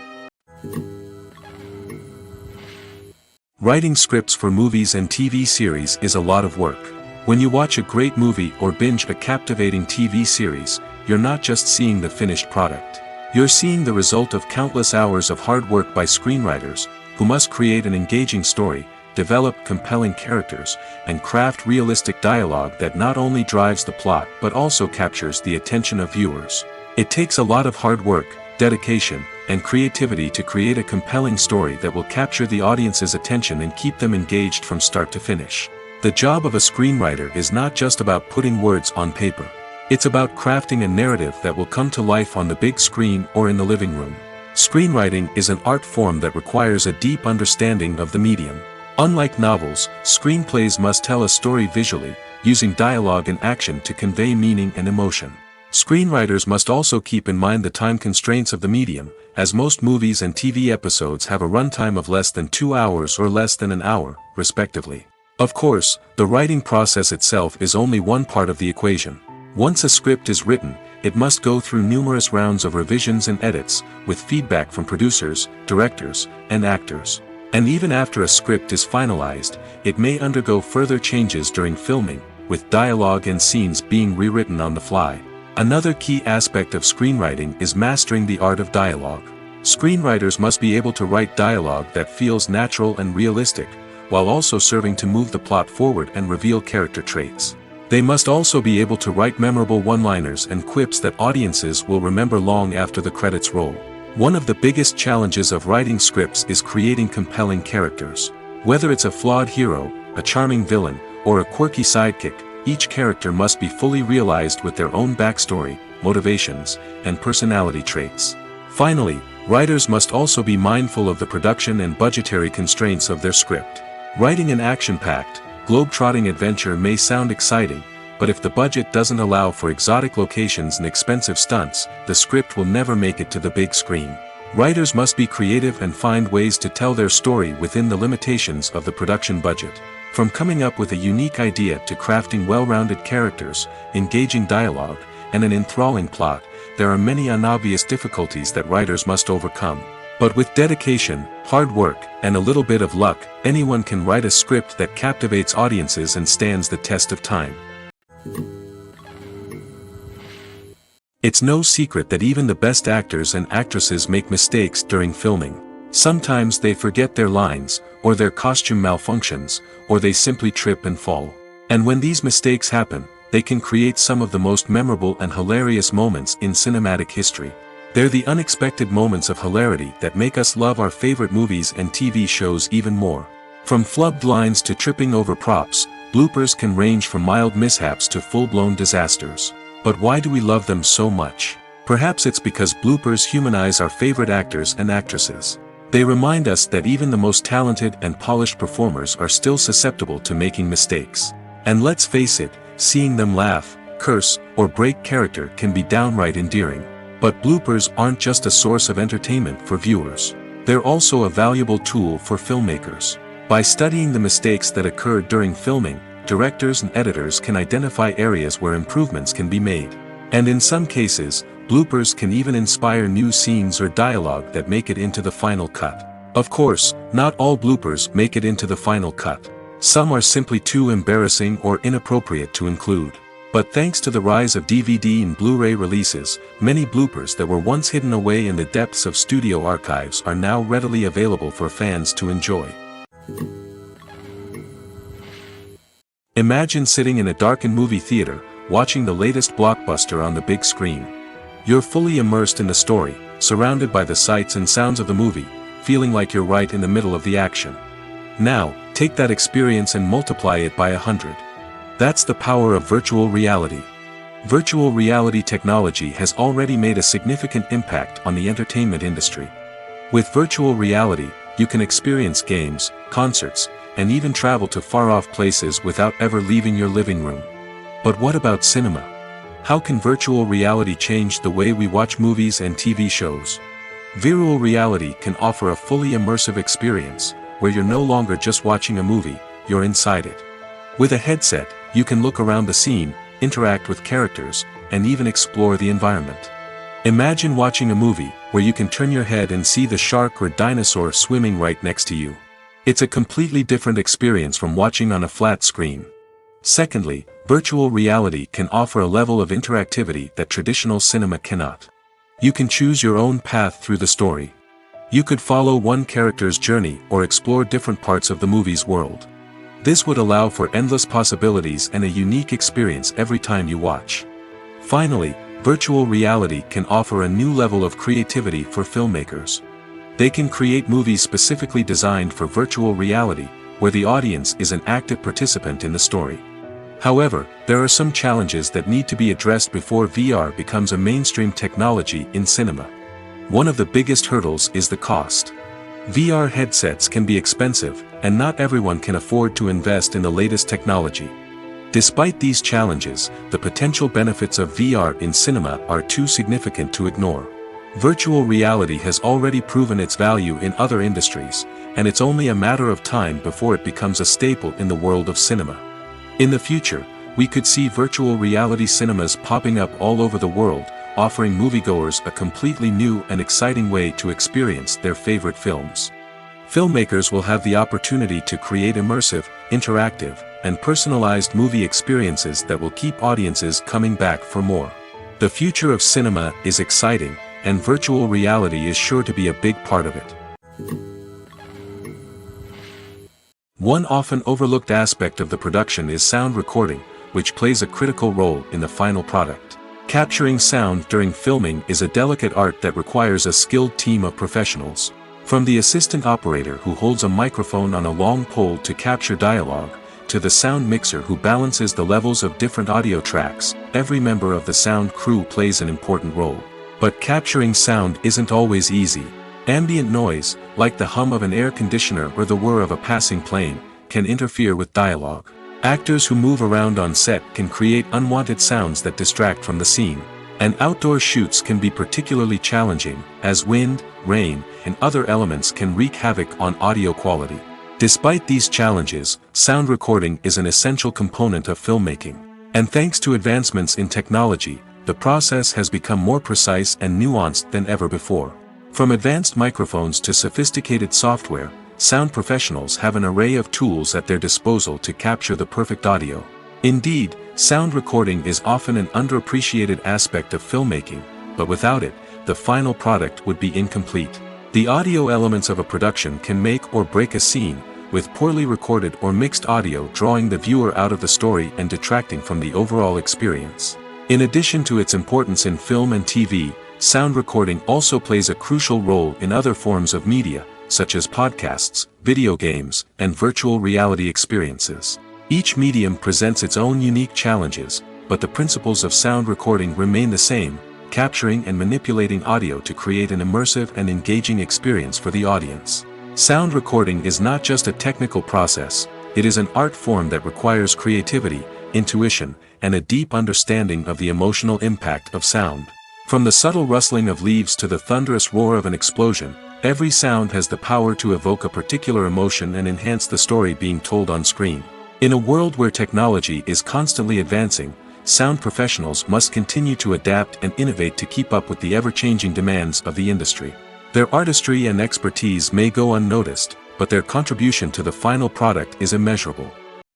Writing scripts for movies and TV series is a lot of work. When you watch a great movie or binge a captivating TV series, you're not just seeing the finished product. You're seeing the result of countless hours of hard work by screenwriters, who must create an engaging story, develop compelling characters, and craft realistic dialogue that not only drives the plot but also captures the attention of viewers. It takes a lot of hard work, dedication, and creativity to create a compelling story that will capture the audience's attention and keep them engaged from start to finish. The job of a screenwriter is not just about putting words on paper. It's about crafting a narrative that will come to life on the big screen or in the living room. Screenwriting is an art form that requires a deep understanding of the medium. Unlike novels, screenplays must tell a story visually, using dialogue and action to convey meaning and emotion. Screenwriters must also keep in mind the time constraints of the medium, as most movies and TV episodes have a runtime of less than 2 hours or less than an hour, respectively. Of course, the writing process itself is only one part of the equation. Once a script is written, it must go through numerous rounds of revisions and edits, with feedback from producers, directors, and actors. And even after a script is finalized, it may undergo further changes during filming, with dialogue and scenes being rewritten on the fly. Another key aspect of screenwriting is mastering the art of dialogue. Screenwriters must be able to write dialogue that feels natural and realistic, while also serving to move the plot forward and reveal character traits. They must also be able to write memorable one-liners and quips that audiences will remember long after the credits roll. One of the biggest challenges of writing scripts is creating compelling characters. Whether it's a flawed hero, a charming villain, or a quirky sidekick, each character must be fully realized with their own backstory, motivations, and personality traits. Finally, writers must also be mindful of the production and budgetary constraints of their script. Writing an action-packed, globe-trotting adventure may sound exciting, but if the budget doesn't allow for exotic locations and expensive stunts, the script will never make it to the big screen. Writers must be creative and find ways to tell their story within the limitations of the production budget. From coming up with a unique idea to crafting well-rounded characters, engaging dialogue, and an enthralling plot, there are many unobvious difficulties that writers must overcome. But with dedication, hard work, and a little bit of luck, anyone can write a script that captivates audiences and stands the test of time. It's no secret that even the best actors and actresses make mistakes during filming. Sometimes they forget their lines, or their costume malfunctions, or they simply trip and fall. And when these mistakes happen, they can create some of the most memorable and hilarious moments in cinematic history. They're the unexpected moments of hilarity that make us love our favorite movies and TV shows even more. From flubbed lines to tripping over props, bloopers can range from mild mishaps to full-blown disasters. But why do we love them so much? Perhaps it's because bloopers humanize our favorite actors and actresses. They remind us that even the most talented and polished performers are still susceptible to making mistakes. And let's face it, seeing them laugh, curse, or break character can be downright endearing. But bloopers aren't just a source of entertainment for viewers. They're also a valuable tool for filmmakers. By studying the mistakes that occurred during filming, directors and editors can identify areas where improvements can be made. And in some cases, bloopers can even inspire new scenes or dialogue that make it into the final cut. Of course, not all bloopers make it into the final cut. Some are simply too embarrassing or inappropriate to include. But thanks to the rise of DVD and Blu-ray releases, many bloopers that were once hidden away in the depths of studio archives are now readily available for fans to enjoy. Imagine sitting in a darkened movie theater, watching the latest blockbuster on the big screen. You're fully immersed in the story, surrounded by the sights and sounds of the movie, feeling like you're right in the middle of the action. Now, take that experience and multiply it by 100. That's the power of virtual reality. Virtual reality technology has already made a significant impact on the entertainment industry. With virtual reality, you can experience games, concerts, and even travel to far-off places without ever leaving your living room. But what about cinema? How can virtual reality change the way we watch movies and TV shows? Virtual reality can offer a fully immersive experience, where you're no longer just watching a movie, you're inside it. With a headset, you can look around the scene, interact with characters, and even explore the environment. Imagine watching a movie, where you can turn your head and see the shark or dinosaur swimming right next to you. It's a completely different experience from watching on a flat screen. Secondly, virtual reality can offer a level of interactivity that traditional cinema cannot. You can choose your own path through the story. You could follow one character's journey or explore different parts of the movie's world. This would allow for endless possibilities and a unique experience every time you watch. Finally, virtual reality can offer a new level of creativity for filmmakers. They can create movies specifically designed for virtual reality, where the audience is an active participant in the story. However, there are some challenges that need to be addressed before VR becomes a mainstream technology in cinema. One of the biggest hurdles is the cost. VR headsets can be expensive, and not everyone can afford to invest in the latest technology. Despite these challenges, the potential benefits of VR in cinema are too significant to ignore. Virtual reality has already proven its value in other industries, and it's only a matter of time before it becomes a staple in the world of cinema. In the future, we could see virtual reality cinemas popping up all over the world, offering moviegoers a completely new and exciting way to experience their favorite films. Filmmakers will have the opportunity to create immersive, interactive, and personalized movie experiences that will keep audiences coming back for more. The future of cinema is exciting, and virtual reality is sure to be a big part of it. One often overlooked aspect of the production is sound recording, which plays a critical role in the final product. Capturing sound during filming is a delicate art that requires a skilled team of professionals. From the assistant operator who holds a microphone on a long pole to capture dialogue, to the sound mixer who balances the levels of different audio tracks, every member of the sound crew plays an important role. But capturing sound isn't always easy. Ambient noise, like the hum of an air conditioner or the whir of a passing plane, can interfere with dialogue. Actors who move around on set can create unwanted sounds that distract from the scene. And outdoor shoots can be particularly challenging, as wind, rain, and other elements can wreak havoc on audio quality. Despite these challenges, sound recording is an essential component of filmmaking. And thanks to advancements in technology, the process has become more precise and nuanced than ever before. From advanced microphones to sophisticated software, sound professionals have an array of tools at their disposal to capture the perfect audio. Indeed, sound recording is often an underappreciated aspect of filmmaking, but without it, the final product would be incomplete. The audio elements of a production can make or break a scene, with poorly recorded or mixed audio drawing the viewer out of the story and detracting from the overall experience. In addition to its importance in film and TV, sound recording also plays a crucial role in other forms of media, such as podcasts, video games, and virtual reality experiences. Each medium presents its own unique challenges, but the principles of sound recording remain the same: capturing and manipulating audio to create an immersive and engaging experience for the audience. Sound recording is not just a technical process, it is an art form that requires creativity, intuition, and a deep understanding of the emotional impact of sound. From the subtle rustling of leaves to the thunderous roar of an explosion, every sound has the power to evoke a particular emotion and enhance the story being told on screen. In a world where technology is constantly advancing, sound professionals must continue to adapt and innovate to keep up with the ever-changing demands of the industry. Their artistry and expertise may go unnoticed, but their contribution to the final product is immeasurable.